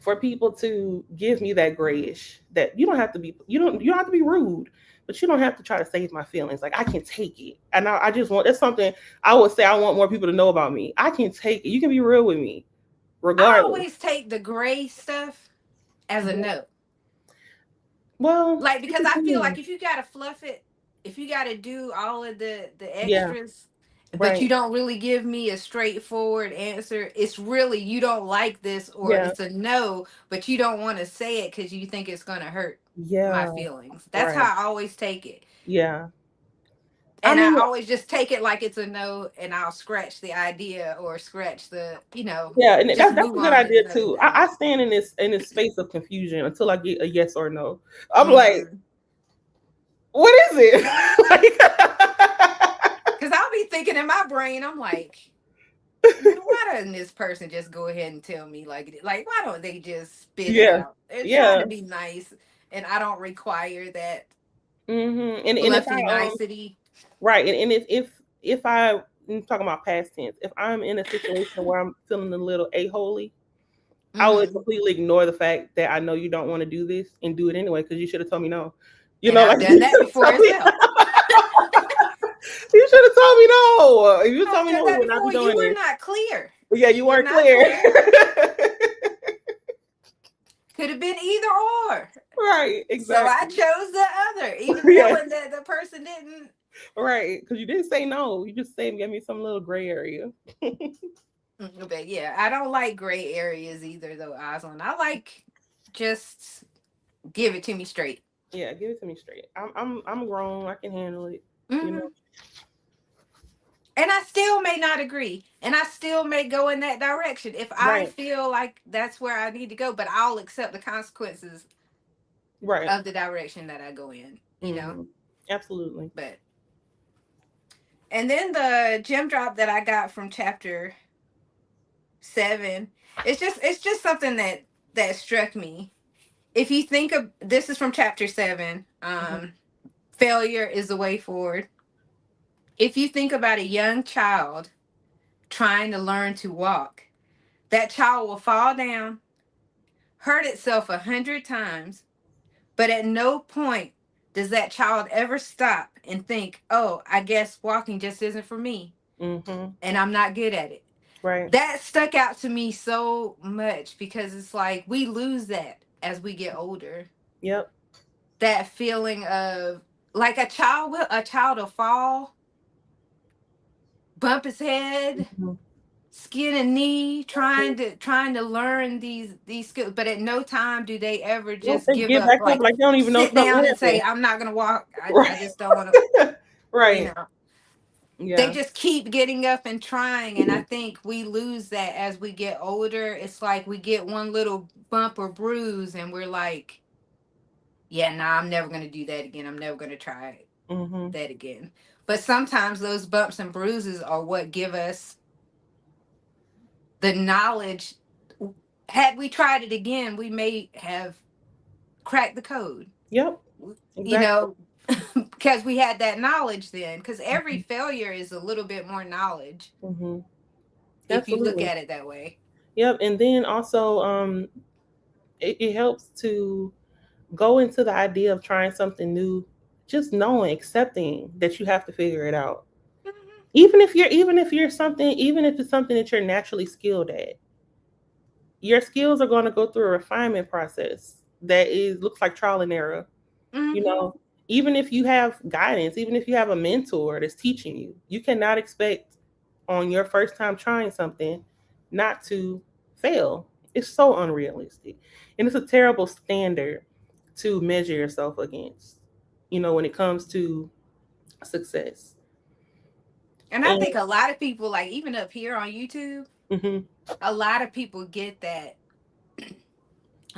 for people to give me that grayish that you don't have to be you don't have to be rude, but you don't have to try to save my feelings. Like I can take it. And I just want that's something I would say I want more people to know about me. I can take it. You can be real with me, I regardless. always take the gray stuff as a Mhm. no. Well, Like, it because I feel like depends. if you gotta fluff it, if you gotta do all of the Yeah. extras, but Right. you don't really give me a straightforward answer. It's really you don't like this, or Yeah. it's a no, but you don't want to say it because you think it's going to hurt my Yeah. feelings. That's Right. how I always take it. Yeah. I And I mean, always just take it like it's a no, and I'll scratch the idea or scratch the, yeah, and just that's move a good on to idea another too. I thing. stand in this space of confusion until I get a yes or no. I'm like, Because what is it? Like, I'll be thinking in my brain, I'm like, why doesn't this person just go ahead and tell me like why don't they just spit it yeah, out? They're trying yeah. to be nice, and I don't require that And if fluffy nicety. right, and if I'm talking about past tense, if I'm in a situation where I'm feeling a little a-holy, I would Hmm. completely ignore the fact that I know you don't want to do this and do it anyway because you should have told me no. You And know, I've like done you that should have before told as me. well. You should have told me no. If you told I've me done no, we that would not be before. You doing were this. not clear. But yeah, you You were weren't not clear. clear. Could have been either or. Right, So I exactly. chose the other, even Yeah, knowing that the person didn't. right. Because you didn't say no. You just said give me some little gray area. But yeah, I don't like gray areas either, though, Osland. I like just give it to me straight. Yeah, give it to me straight. I'm grown. I can handle it. You know. Hmm. And I still may not agree, and I still may go in that direction if I Right. feel like that's where I need to go. But I'll accept the consequences Right. of the direction that I go in. Hmm. Absolutely. But and then the gem drop that I got from chapter 7, it's just something that struck me. If you think of this is from chapter 7, Hmm. failure is the way forward. If you think about a young child trying to learn to walk, that child will fall down, hurt itself 100 times, but at no point does that child ever stop and think, oh, I guess walking just isn't for me Hmm. and I'm not good at it. Right. That stuck out to me so much because it's like we lose that as we get older. Yep. That feeling of like a child will fall, bump his head, Hmm. skin and knee, trying to learn these skills, but at no time do they ever Once just they give get up, back up, like like they don't even know sit something down and say, happened. I'm not gonna walk. I Right. just don't want to, you Right. know. They Yeah. just keep getting up and trying, and I think we lose that as we get older. It's like we get one little bump or bruise and we're like, yeah, nah, I'm never gonna do that again. I'm never gonna try Hmm. that again. But sometimes those bumps and bruises are what give us the knowledge. Had we tried it again, we may have cracked the code, Yep. you Exactly. know, because we had that knowledge then. Because every failure is a little bit more knowledge Hmm. if you look Absolutely. at it that way. Yep. And then also, it helps to go into the idea of trying something new, just knowing, accepting that you have to figure it out. Mhm. Even if it's something that you're naturally skilled at, your skills are going to go through a refinement process that is looks like trial and error. You Mhm. know, even if you have guidance, even if you have a mentor that's teaching you, you cannot expect on your first time trying something not to fail. It's so unrealistic. And it's a terrible standard to measure yourself against, when it comes to success. And I And think a lot of people, like even up here on YouTube, hmm a lot of people get that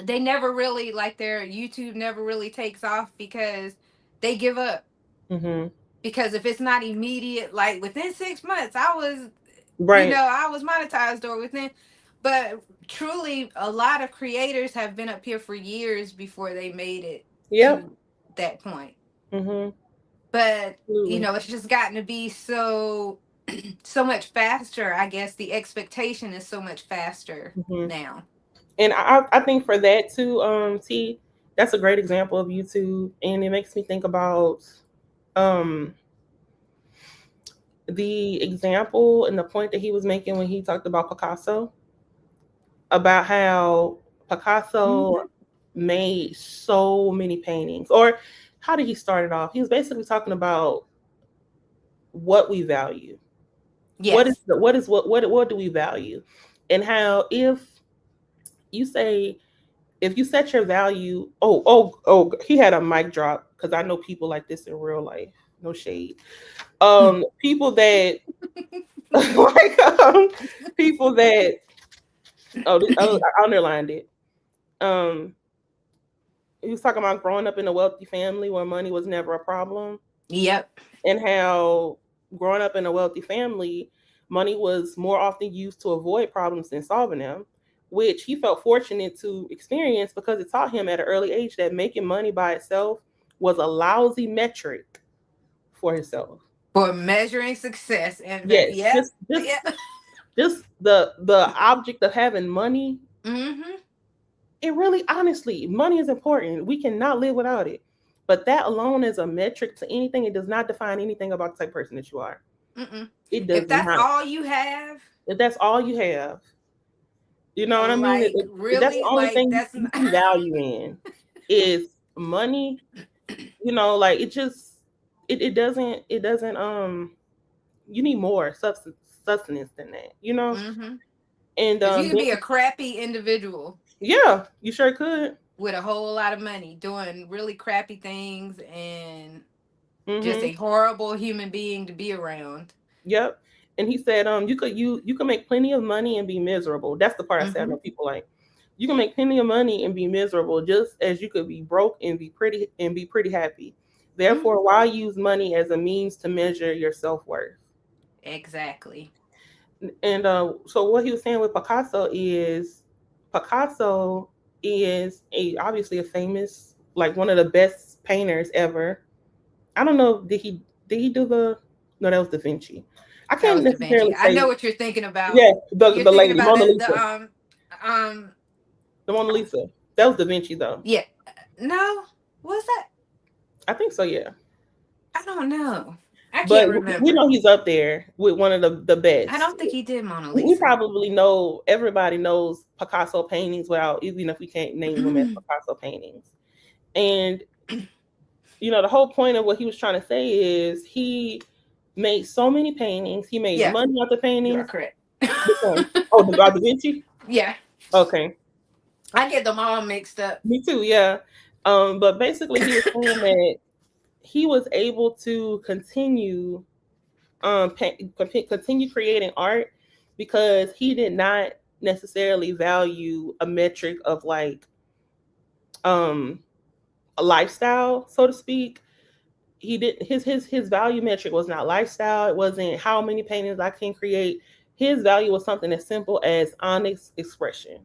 they never really like their YouTube never really takes off because they give up. hmm Because if it's not immediate, like within 6 months, right. I was monetized or within, but truly, a lot of creators have been up here for years before they made it Yep. to that point. hmm But, Absolutely. it's just gotten to be so much faster. I guess the expectation is so much faster hmm now. And I think for that too, T, that's a great example of YouTube, and it makes me think about um the example and the point that he was making when he talked about Picasso, about how Picasso Hmm. made so many paintings. Or how did he start it off? He was basically talking about what we value. Yes. What do we value, and how you say if you set your value. He had a mic drop because I know people like this in real life. No shade. People that like people that I underlined it. He was talking about growing up in a wealthy family where money was never a problem. Yep. And how growing up in a wealthy family, money was more often used to avoid problems than solving them, which he felt fortunate to experience because it taught him at an early age that making money by itself was a lousy metric for himself. For measuring success. And Yes, yep. just the object of having money. Mm-hmm. It really, honestly, money is important. We cannot live without it. But that alone is a metric to anything. It does not define anything about the type of person that you are. Mm-mm. It does If that's not. all you have, If that's all you have, you know what I mean? like If that's the really, only like thing that's you not. see value in is money, like it doesn't you need more sustenance than that, Mm-hmm. And Because you can be a crappy individual. Yeah, you sure could. With a whole lot of money doing really crappy things and just Mm-hmm. a horrible human being to be around. Yep. And he said, you can make plenty of money and be miserable. That's the part I said I know people like. You can make plenty of money and be miserable, just as you could be broke and be pretty happy. Therefore, why use money as a means to measure your self-worth? Exactly. And so what he was saying with Picasso is obviously a famous, like one of the best painters ever. I don't know, did he do the no, that was Da Vinci. I can't necessarily say. I know what you're thinking about. Yeah, you're the thinking lady, about Mona it, Lisa. the Mona Lisa. That was Da Vinci though. Yeah. No, what's that? I think so, yeah. I don't know. I But can't remember. we know he's up there with one of the best. I don't think he did Mona Lisa. We probably know, everybody knows Picasso paintings without, even if we can't name them as Picasso paintings. And the whole point of what he was trying to say is he made so many paintings. He made money out the paintings. You are correct. Oh, the Da Vinci? Yeah. Okay. I get them all mixed up. Me too, yeah. But basically he was saying that he was able to continue creating art because he did not necessarily value a metric of like a lifestyle, so to speak. He did his value metric was not lifestyle. It wasn't how many paintings I can create. His value was something as simple as honest expression.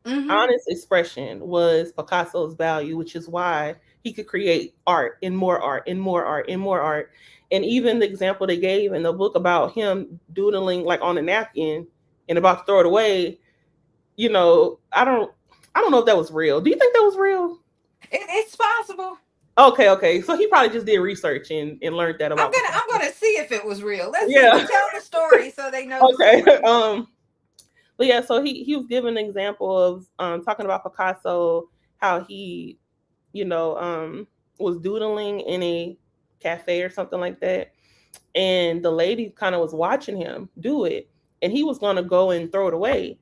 Mm-hmm. Honest expression was Picasso's value, which is why he could create art and more art and more art and more art. And even the example they gave in the book about him doodling like on a napkin and about to throw it away, I don't know if that was real. Do you think that was real? It's possible. Okay. So he probably just did research and learned that about. I'm gonna see if it was real. Let's tell the story so they know. Okay. But yeah, so he was giving an example of talking about Picasso, how he, was doodling in a cafe or something like that, and the lady kind of was watching him do it, and he was gonna go and throw it away,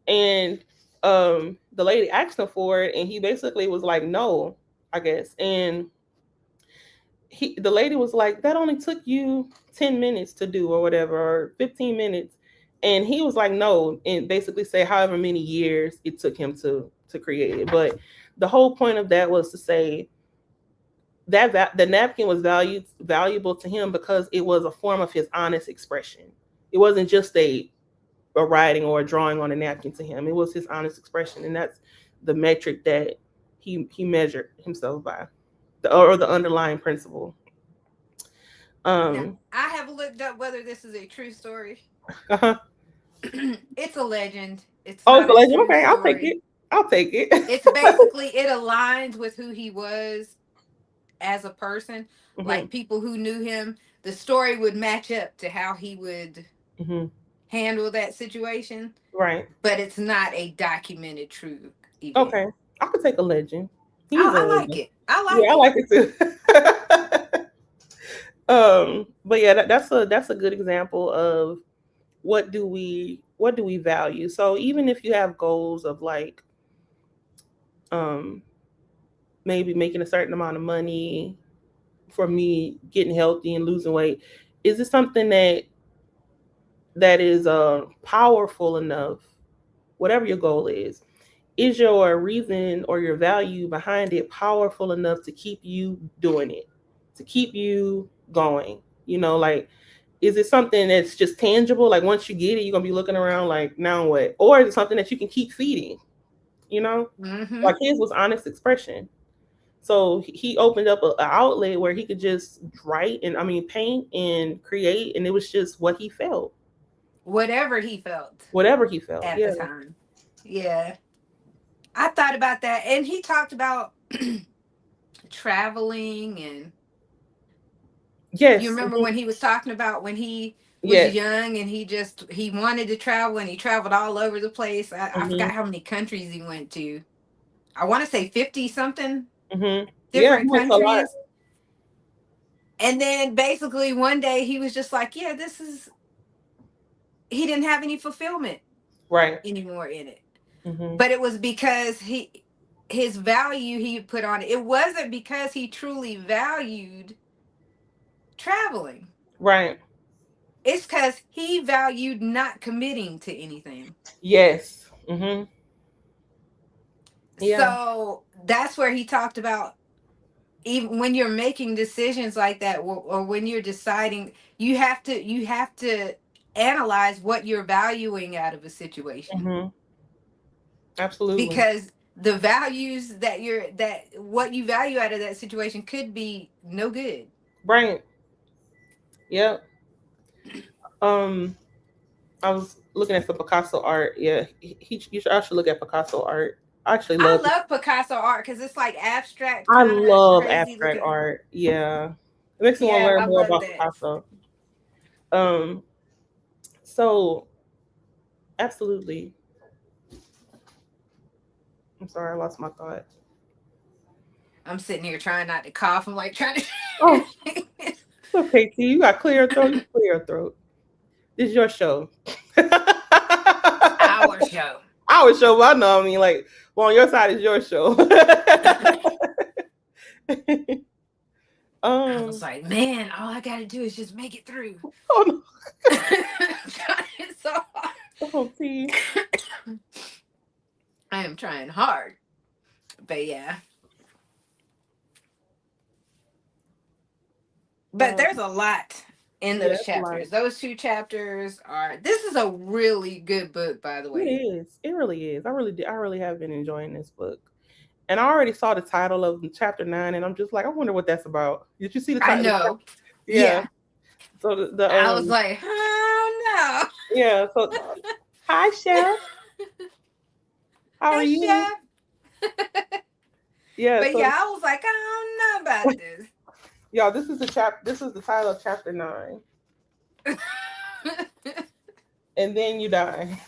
and the lady asked him for it, and he basically was like, no, I guess, and the lady was like, that only took you 10 minutes to do or whatever, or 15 minutes. And he was like, no, and basically say however many years it took him to create it. But the whole point of that was to say that the napkin was valuable to him because it was a form of his honest expression. It wasn't just a writing or a drawing on a napkin to him. It was his honest expression. And that's the metric that he measured himself by, or the underlying principle. Now, I have looked up whether this is a true story. Uh-huh. It's a legend. It's a legend. Okay, I'll take it. It's basically, it aligns with who he was as a person. Mm-hmm. Like people who knew him, the story would match up to how he would handle that situation. Right. But it's not a documented true event. Okay. I could take a legend. I like it. I like it too. But yeah, that's a good example of what do we value? So even if you have goals of like um maybe making a certain amount of money, for me getting healthy and losing weight, is it something that is powerful enough, whatever your goal is your reason or your value behind it powerful enough to keep you doing it, to keep you going? Like, is it something that's just tangible? Like once you get it, you're gonna be looking around like, now what? Or is it something that you can keep feeding? Mm-hmm. Like his was honest expression. So he opened up an outlet where he could just write and paint and create, and it was just what he felt, Whatever he felt whatever he felt. at Yeah. the time. Yeah. I thought about that. And he talked about traveling, and you Yes. remember when he was talking about when he was Yes. young and he wanted to travel, and he traveled all over the place. I Mm-hmm. forgot how many countries he went to. I want to say 50 something Mm-hmm. Yeah, he different went to a lot. countries. And then basically one day he was just like, yeah, he didn't have any fulfillment Right. anymore in it. Mm-hmm. But it was because his value he put on it. It wasn't because he truly valued traveling. Right. It's because he valued not committing to anything. Yes. Mm-hmm. Yeah. So that's where he talked about, even when you're making decisions like that, or when you're deciding, you have to analyze what you're valuing out of a situation, Mm-hmm. Absolutely. because the values that what you value out of that situation could be no good. Right. Yep. Um, I was looking at some Picasso art. Yeah, I should look at Picasso art. I actually I love. love Picasso art because it's like abstract, I kind of love crazy abstract looking. art. Yeah, it makes me want to Yeah, learn I more love about that. Picasso. Um, so absolutely. I'm sorry, I lost my thought. I'm sitting here trying not to cough. I'm like trying to. Oh, okay, T, you got clear throat. You clear throat. This is your show. Our show. Our show, but I know. I mean, like, well, on your side is your show. I was like, man, all I gotta do is just make it through. Oh no. Trying so hard. Oh, T. I am trying hard. But yeah. But there's a lot in Yeah, those that's a lot. chapters. Those two chapters are, this is a really good book, by the It way. is. It really is. I really have been enjoying this book. And I already saw the title of chapter 9, and I'm just like, I wonder what that's about. Did you see the I title? know. Yeah. Yeah. So the I was like, oh yeah. So hi, Chef. How no. are Hey, you? Chef. Yeah. But So yeah, I was like, I don't know about this. y'all, this is the This is the title of chapter 9. And then you die.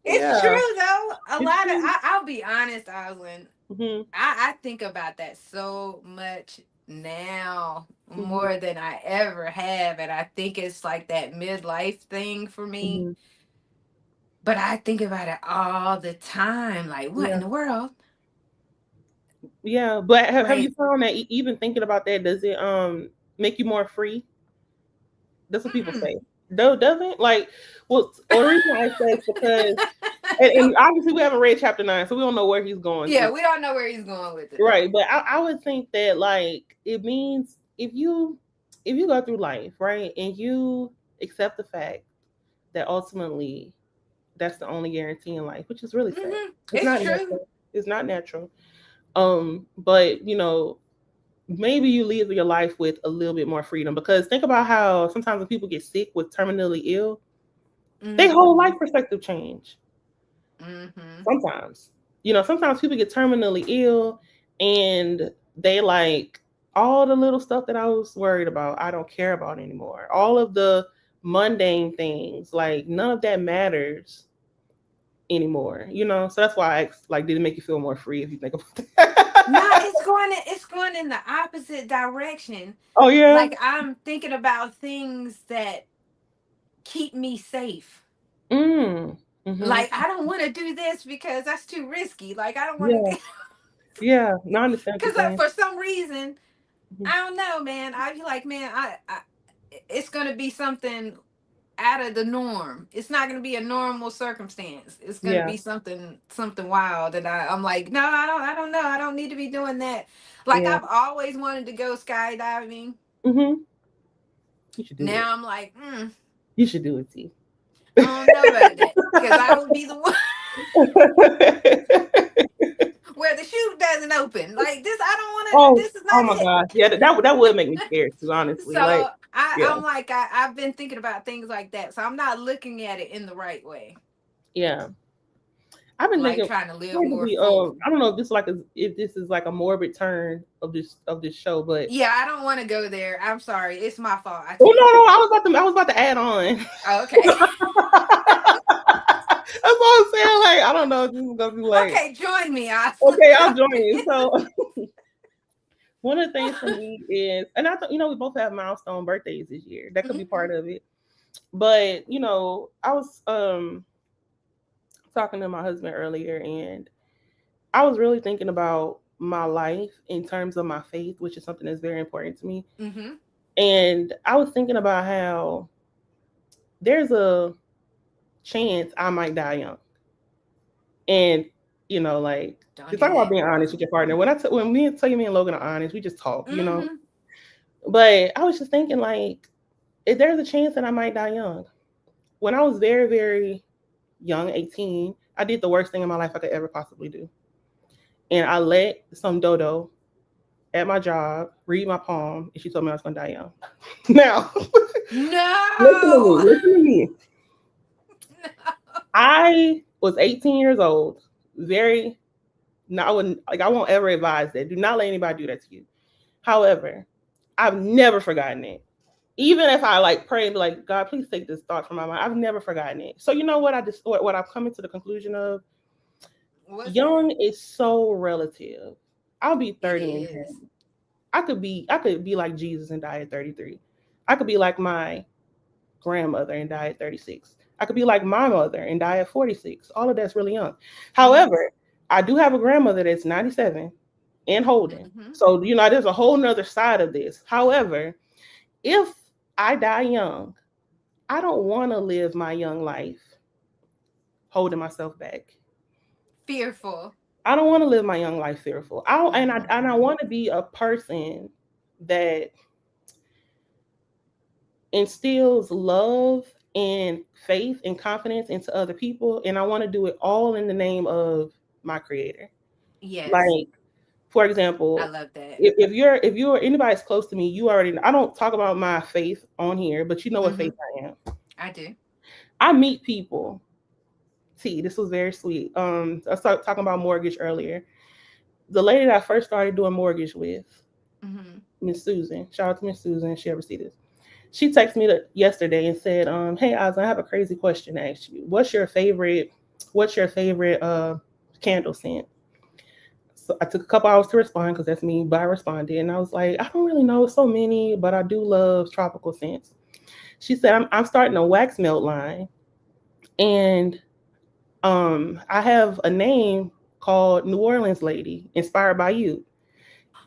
It's true though. I'll be honest, Osland. Mm-hmm. I think about that so much now, Mm-hmm. more than I ever have, and I think it's like that midlife thing for me. Mm-hmm. But I think about it all the time. Like, what in the world? Yeah, but have you Like, found that even thinking about that, does it make you more free? That's what people say. No, doesn't, like, well, the reason why I say it's because and obviously we haven't read chapter 9, so we don't know where he's going. Yeah, we don't know where he's going with it. Right, but I would think that, like, it means if you go through life, right, and you accept the fact that ultimately that's the only guarantee in life, which is really sad. It's not true. natural. It's not natural. But maybe you live your life with a little bit more freedom, because think about how sometimes when people get sick with terminally ill, their whole life perspective change. Sometimes, sometimes people get terminally ill and they like, all the little stuff that I was worried about, I don't care about anymore. All of the mundane things, like none of that matters anymore. So that's why I asked, like, did it make you feel more free if you think about that? No, it's going in the opposite direction. Oh yeah. Like I'm thinking about things that keep me safe. Mm. Mm-hmm. Like I don't want to do this because that's too risky. Like I don't want Yeah. to Yeah. No, I understand what because you're saying. for some reason Mhm. I don't know, man. I be like, man, it's gonna be something out of the norm. It's not gonna be a normal circumstance. It's gonna Yeah. be something wild. And I'm like, no, I don't know. I don't need to be doing that. Like Yeah. I've always wanted to go skydiving. Mm-hmm. You should do it. Now I'm like, You should do it, T. I don't know about that because I would be the one where the chute doesn't open. Like this, I don't want to. Oh, This is oh not my it. gosh. Yeah, that would make me scared too, honestly. Like, So yeah, I'm like, I've been thinking about things like that. So I'm not looking at it in the right way. yeah. I've been Like thinking trying to live more probably full. I don't know if this like if this is like a morbid turn of this show, but Yeah, I don't want to go there. I'm sorry. It's my fault. I oh took it too. I was about to add on. Oh, okay. That's what I'm saying. Like, I don't know if this is gonna be like Okay, join me, Austin. okay, I'll join you. So one of the things for me is, and I thought, we both have milestone birthdays this year. That could be part of it. But, I was talking to my husband earlier, and I was really thinking about my life in terms of my faith, which is something that's very important to me. Mm-hmm. And I was thinking about how there's a chance I might die young. And, like, Don't to do talk about that, being honest girl. with your partner. When me and Logan are honest, we just talk, Mm-hmm. But I was just thinking, like, if there's a chance that I might die young. When I was very, very young, 18, I did the worst thing in my life I could ever possibly do. And I let some dodo at my job read my palm, and she told me I was going to die young. Now, No. listen to me. No. I was 18 years old, very, no, I won't ever advise that. Do not let anybody do that to you. However, I've never forgotten it. Even if I like pray and be like, God, please take this thought from my mind, I've never forgotten it. So you know what what I've come to the conclusion of? What's that? Young is so relative. I'll be It 30 in is. June. I could be like Jesus and die at 33. I could be like my grandmother and die at 36. I could be like my mother and die at 46. All of that's really young. However, I do have a grandmother that's 97 and holding. Mm-hmm. So, there's a whole nother side of this. However, if I die young, I don't want to live my young life holding myself back. Fearful. I don't want to live my young life fearful. I Mm-hmm. want to be a person that instills love and faith and confidence into other people, and I want to do it all in the name of my creator. Yes. Like, for I example, love that. if you're anybody's close to me, you already know. I don't talk about my faith on here, but you know what Mm-hmm. faith I am. I do. I meet people. See, this was very sweet. I was talking about mortgage earlier. The lady that I first started doing mortgage with, Mm-hmm. Miss Susan. Shout out to Miss Susan if she ever see this. She texted me yesterday and said, "Hey, Oz, I have a crazy question to ask you. What's your favorite candle scent?" So I took a couple hours to respond because that's me, but I responded and I was like, I don't really know so many, but I do love tropical scents. She said, I'm starting a wax melt line, and I have a name called New Orleans Lady, inspired by you.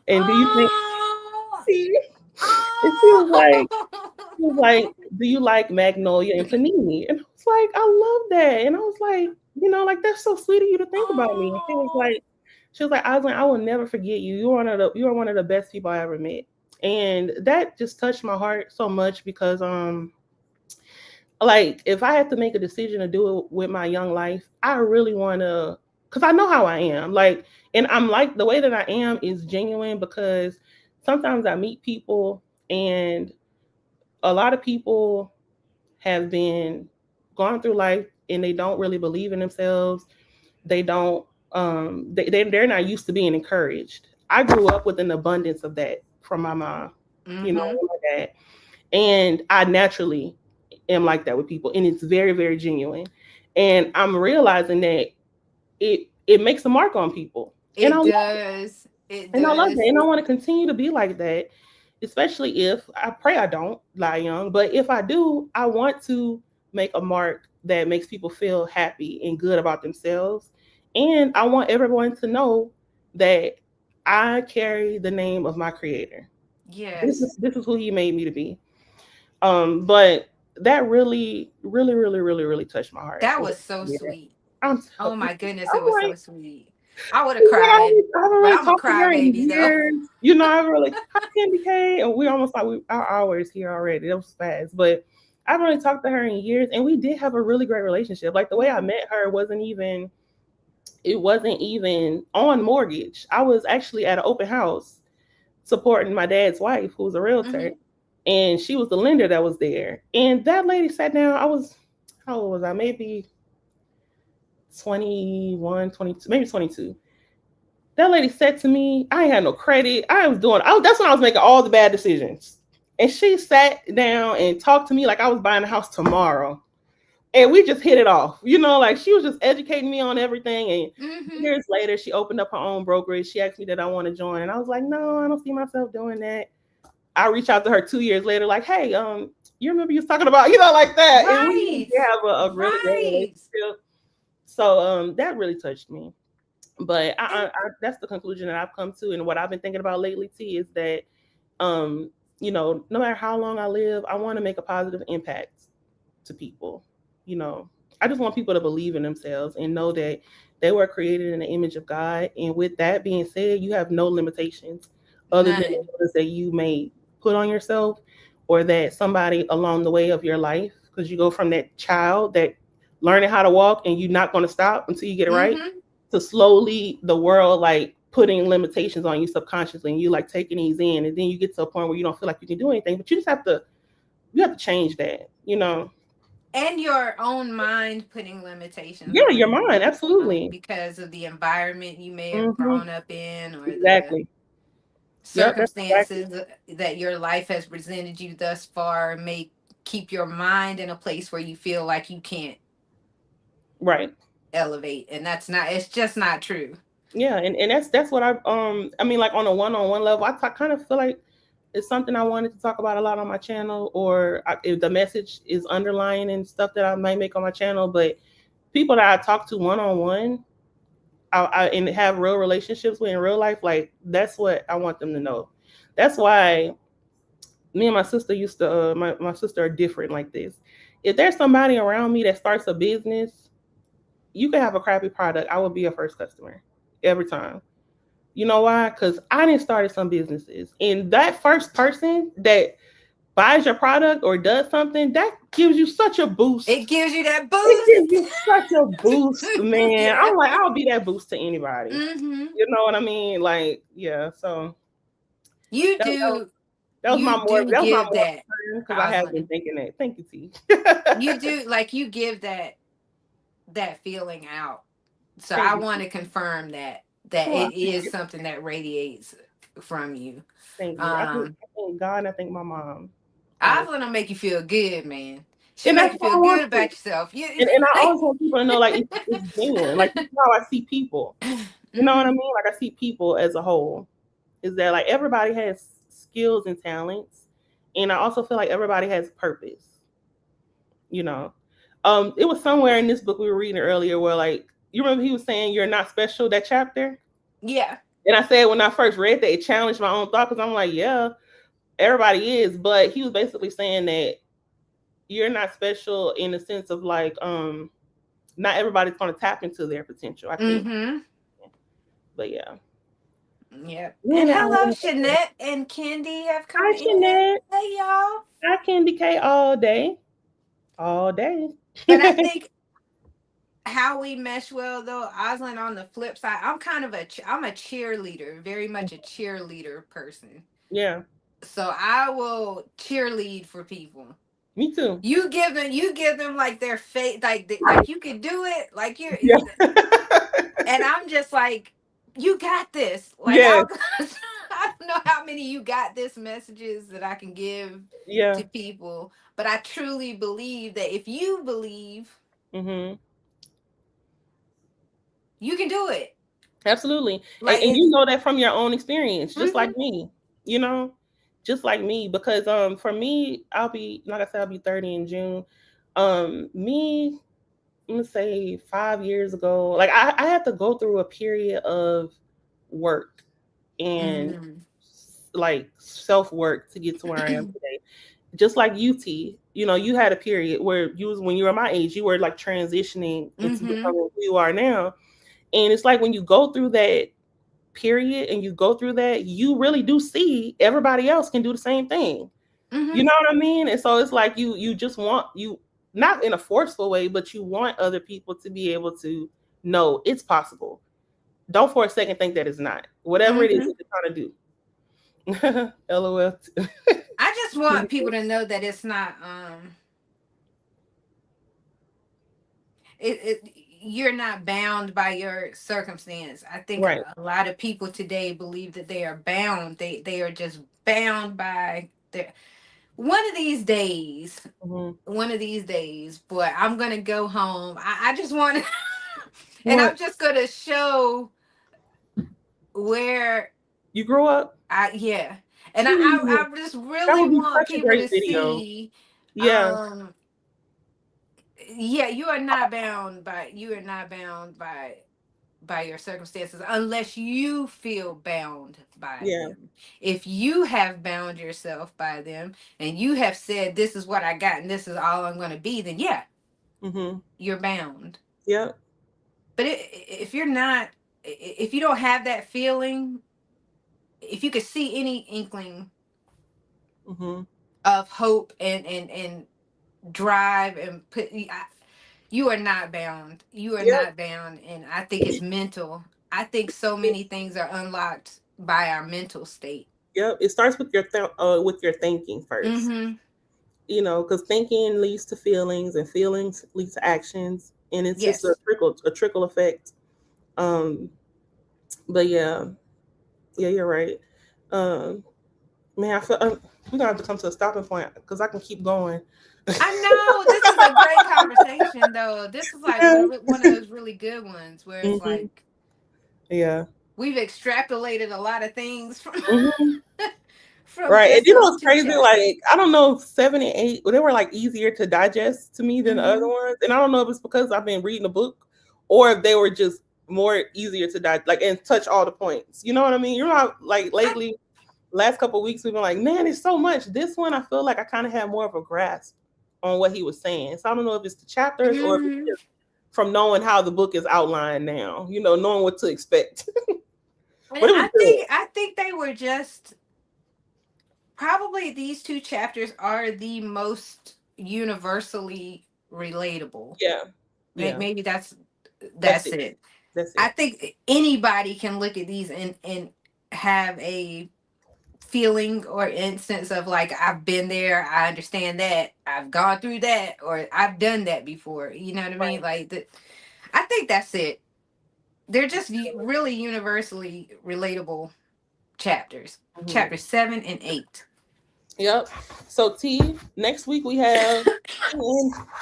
And do you think? Oh. See? And Oh. she was like, do you like Magnolia and Panini? And I was like, I love that. And I was like, like that's so sweet of you to think about me. And Oh. she was like, I will never forget you. You are one of the best people I ever met. And that just touched my heart so much because like if I had to make a decision to do it with my young life, I really want to, because I know how I am. Like, and I'm like, the way that I am is genuine because sometimes I meet people and a lot of people have been gone through life and they don't really believe in themselves. They don't, they're not used to being encouraged. I grew up with an abundance of that from my mom, Mm-hmm. and my dad. And I naturally am like that with people, and it's very, very genuine. And I'm realizing that it makes a mark on people, and I It love it. does. It And I love does. that. And I want to continue to be like that, especially if I pray I don't die young. But if I do, I want to make a mark that makes people feel happy and good about themselves. And I want everyone to know that I carry the name of my creator. Yes. This is who he made me to be. But that really, really, really, really, really touched my heart. That was so sweet. I'm, Oh I'm my goodness, it was so like, sweet. I would have cried, I haven't but really I'm a talked to her in crybaby though. years. You know, I haven't really hi Candy K, and we almost like our hours here already. That was fast, but I haven't really talked to her in years, and we did have a really great relationship. Like the way I met her wasn't even it wasn't even on mortgage. I was actually at an open house supporting my dad's wife, who was a realtor, Hmm. and she was the lender that was there. And that lady sat down. I was how old was I? Maybe 21, 22, maybe 22. That lady said to me, I ain't had no credit. That's when I was making all the bad decisions. And she sat down and talked to me like I was buying a house tomorrow. And we just hit it off. You know, like she was just educating me on everything. And Hmm. years later, she opened up her own brokerage. She asked me that I want to join. And I was like, no, I don't see myself doing that. I reached out to her 2 years later, like, hey, you remember you was talking about, like that. And we Right. did have a really great Right. relationship. So that really touched me. But And that's the conclusion that I've come to, and what I've been thinking about lately, T, is that um, no matter how long I live, I want to make a positive impact to people. You know, I just want people to believe in themselves and know that they were created in the image of God. And with that being said, you have no limitations other than the none. ones that you may put on yourself, or that somebody along the way of your life, because you go from that child that learning how to walk and you're not going to stop until you get it right, Hmm. to slowly the world like putting limitations on you subconsciously, and you like taking these in, and then you get to a point where you don't feel like you can do anything, but you have to change that, And your own mind putting limitations Yeah, on your you, mind, absolutely. because of the environment you may have Hmm. grown up in, or the Exactly. Yep, that's exactly circumstances that your life has presented you thus far may keep your mind in a place where you feel like you can't right. elevate, and that's not, it's just not true. Yeah, and that's what I mean, like on a one-on-one level, kind of feel like it's something I wanted to talk about a lot on my channel, or if the message is underlying and stuff that I might make on my channel. But people that I talk to one-on-one, and have real relationships with in real life, like that's what I want them to know. That's why me and my sister used to my sister are different like this. If there's somebody around me that starts a business, you can have a crappy product, I will be a first customer every time. You know why? Because I didn't start some businesses, and that first person that buys your product or does something, that gives you such a It boost. gives you that It gives you boost. such a boost, man. Yeah. I'm like, I'll be that boost to anybody. Hmm. You know what I mean? Like, yeah. So you that, that, was, do my you more do give that, because I have been Rosalind. thinking that. Thank you, T. You do, like, you give that feeling out. So Thank I you. want to confirm that Oh, I it appreciate is it. something that radiates from you. Thank you. um I thank God and I thank my mom. Oslyn Honestly. will make you feel good, man. She'll And make that's you what feel I want good to. about yourself. You And I like, always want people to know, like, it's genuine. Like, this is how I see people. You know what I hmm, mean? Like, I see people as a whole. Is that, like, everybody has skills and talents. And I also feel like everybody has purpose, you know? It was somewhere in this book we were reading earlier where, like, you remember he was saying, you're not special, that chapter? yeah. And I said, when I first read that, it challenged my own thought because I'm like, yeah, everybody is. But he was basically saying that you're not special in the sense of, like, not everybody's going to tap into their potential, I think. Mm-hmm. But yeah. Yep. And Man, hello, Shanette and Candy have come hi, in. Jeanette. Hey, y'all. I Candy K all day. All day. But I think how we mesh well, though, Oslyn, on the flip side, I'm kind of I'm a cheerleader, very much a cheerleader person. Yeah, So I will cheerlead for people. me too. You give them like their faith, like you can do it, like you're, Yeah. and I'm just like, you got this. Like, Yes. I don't know how many you got this messages that I can give Yeah. to people, but I truly believe that if you believe, Mhm. you can do it. Absolutely. Like And you it's know that from your own experience, just mhm, like me, you know, just like me, because for me, I'll be, like I said, I'll be 30 in June. Me, I'm gonna say 5 years ago, like I had to go through a period of work and mm, like self work to get to where I am today. Just like UT, you know, you had a period where you was, when you were my age, you were like transitioning into mm-hmm, becoming who you are now. And it's like when you go through that period and you go through that, you really do see everybody else can do the same thing. You mm-hmm. know what I mean? And so it's like you just want, you, not in a forceful way, but you want other people to be able to know it's possible. Don't for a second think that it's not. Whatever it is Mm-hmm. that you're trying to do. LOL. I just want people to know that it's not it you're not bound by your circumstance. I think Right. a lot of people today believe that they are bound. They are just bound by their one of these days. Hmm. One of these days, boy, I'm gonna go home. I just want to, and I'm What? just gonna show where You grew up? I yeah, and That I just really would be want such a people to great video. see, Yeah. um, yeah, you are not bound by your circumstances unless you feel bound by Yeah. them. If you have bound yourself by them and you have said this is what I got and this is all I'm going to be, then yeah, Hmm. you're bound. Yeah. But if you're not, if you don't have that feeling, if you could see any inkling Hmm. of hope and drive and put, you are not bound. You are Yep. not bound, and I think it's mental. I think so many things are unlocked by our mental state. Yep. It starts with with your thinking first. Mm-hmm. You know, because thinking leads to feelings, and feelings lead to actions, and it's just Yes. a trickle effect. Um, but yeah, yeah, you're right. Um, man, I feel we're gonna have to come to a stopping point because I can keep going. I know this is a great conversation, though. This is like Yeah. one of those really good ones where it's Hmm. like Yeah. we've extrapolated a lot of things from Hmm. from Right. And just you know those what's two crazy? chapters. Like, I don't know if 7 and 8, they were like easier to digest to me than the other Mm-hmm. ones. And I don't know if it's because I've been reading a book or if they were just more easier to digest, like, and touch all the points. You know what I mean? You know how, like, lately, last couple of weeks, we've been like, man, there's so much. This one, I feel like I kind of had more of a grasp on what he was saying. So I don't know if it's the chapters or if it's Mm-hmm. just from knowing how the book is outlined now, knowing what to expect. And But it was good. I think they were just probably these two chapters are the most universally relatable. Yeah. Yeah. Maybe That's that's it. it. That's I it. think anybody can look at these and have a feeling or instance of like I've been there, I understand that, I've gone through that, or I've done that before. You know what I mean? Right. Like that. I think that's it. They're just really universally relatable chapters. Mhm. Chapters 7 and 8. Yep. So T, next week we have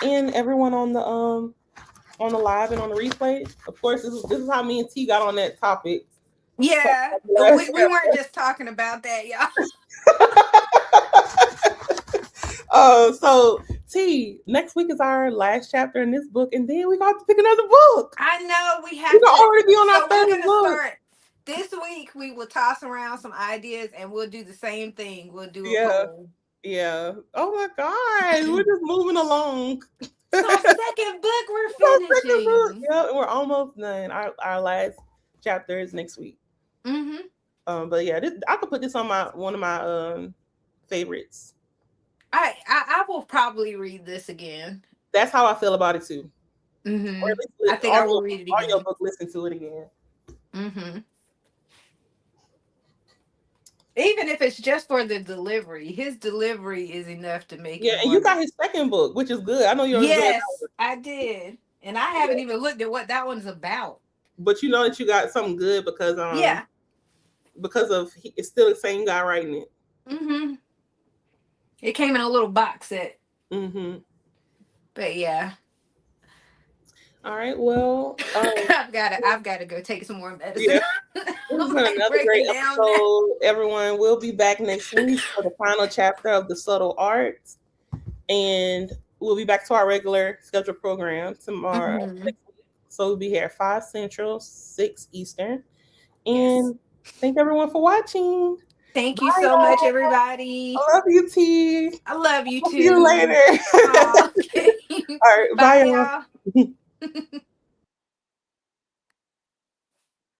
and everyone on the live and on the replay. Of course, this is how me and T got on that topic. Yeah, Last we weren't just talking about that, y'all. so T, next week is our last chapter in this book, and then we got to pick another book. I know we We're have gonna to. already be on our So we're third gonna book. start this week. We will toss around some ideas, and we'll do the same thing. We'll do a Yeah. poll. Yeah. Oh my God. We're just moving along. It's our second book we're Our second book. finishing. Yeah, we're almost done. Our last chapter is next week. Mm-hmm. But yeah, I could put this on my one of my favorites. I will probably read this again. That's how I feel about it too. Or Mm-hmm. at I least think I will read it audio again. book, listen to it again. Mm-hmm. Even if it's just for the delivery, his delivery is enough to make Yeah, you and you want to. got his second book, which is good. I know you're enjoying that Yes, one. I did, and I Yeah. haven't even looked at what that one's about. But you know that you got something good Yeah. because of it's still the same guy writing it. Mm-hmm. It came in a little box set, Mm-hmm. but yeah. All right. Well, I've gotta go take some more medicine. yeah. This has been another great episode. Everyone, we'll be back next week for the final chapter of The Subtle Arts. And we'll be back to our regular scheduled program tomorrow. Mm-hmm. So we'll be here at 5 Central, 6 Eastern. And thank everyone for watching. Thank you so much, everybody. I love you, T. I love you too. See you later. Okay. All right. Bye, y'all.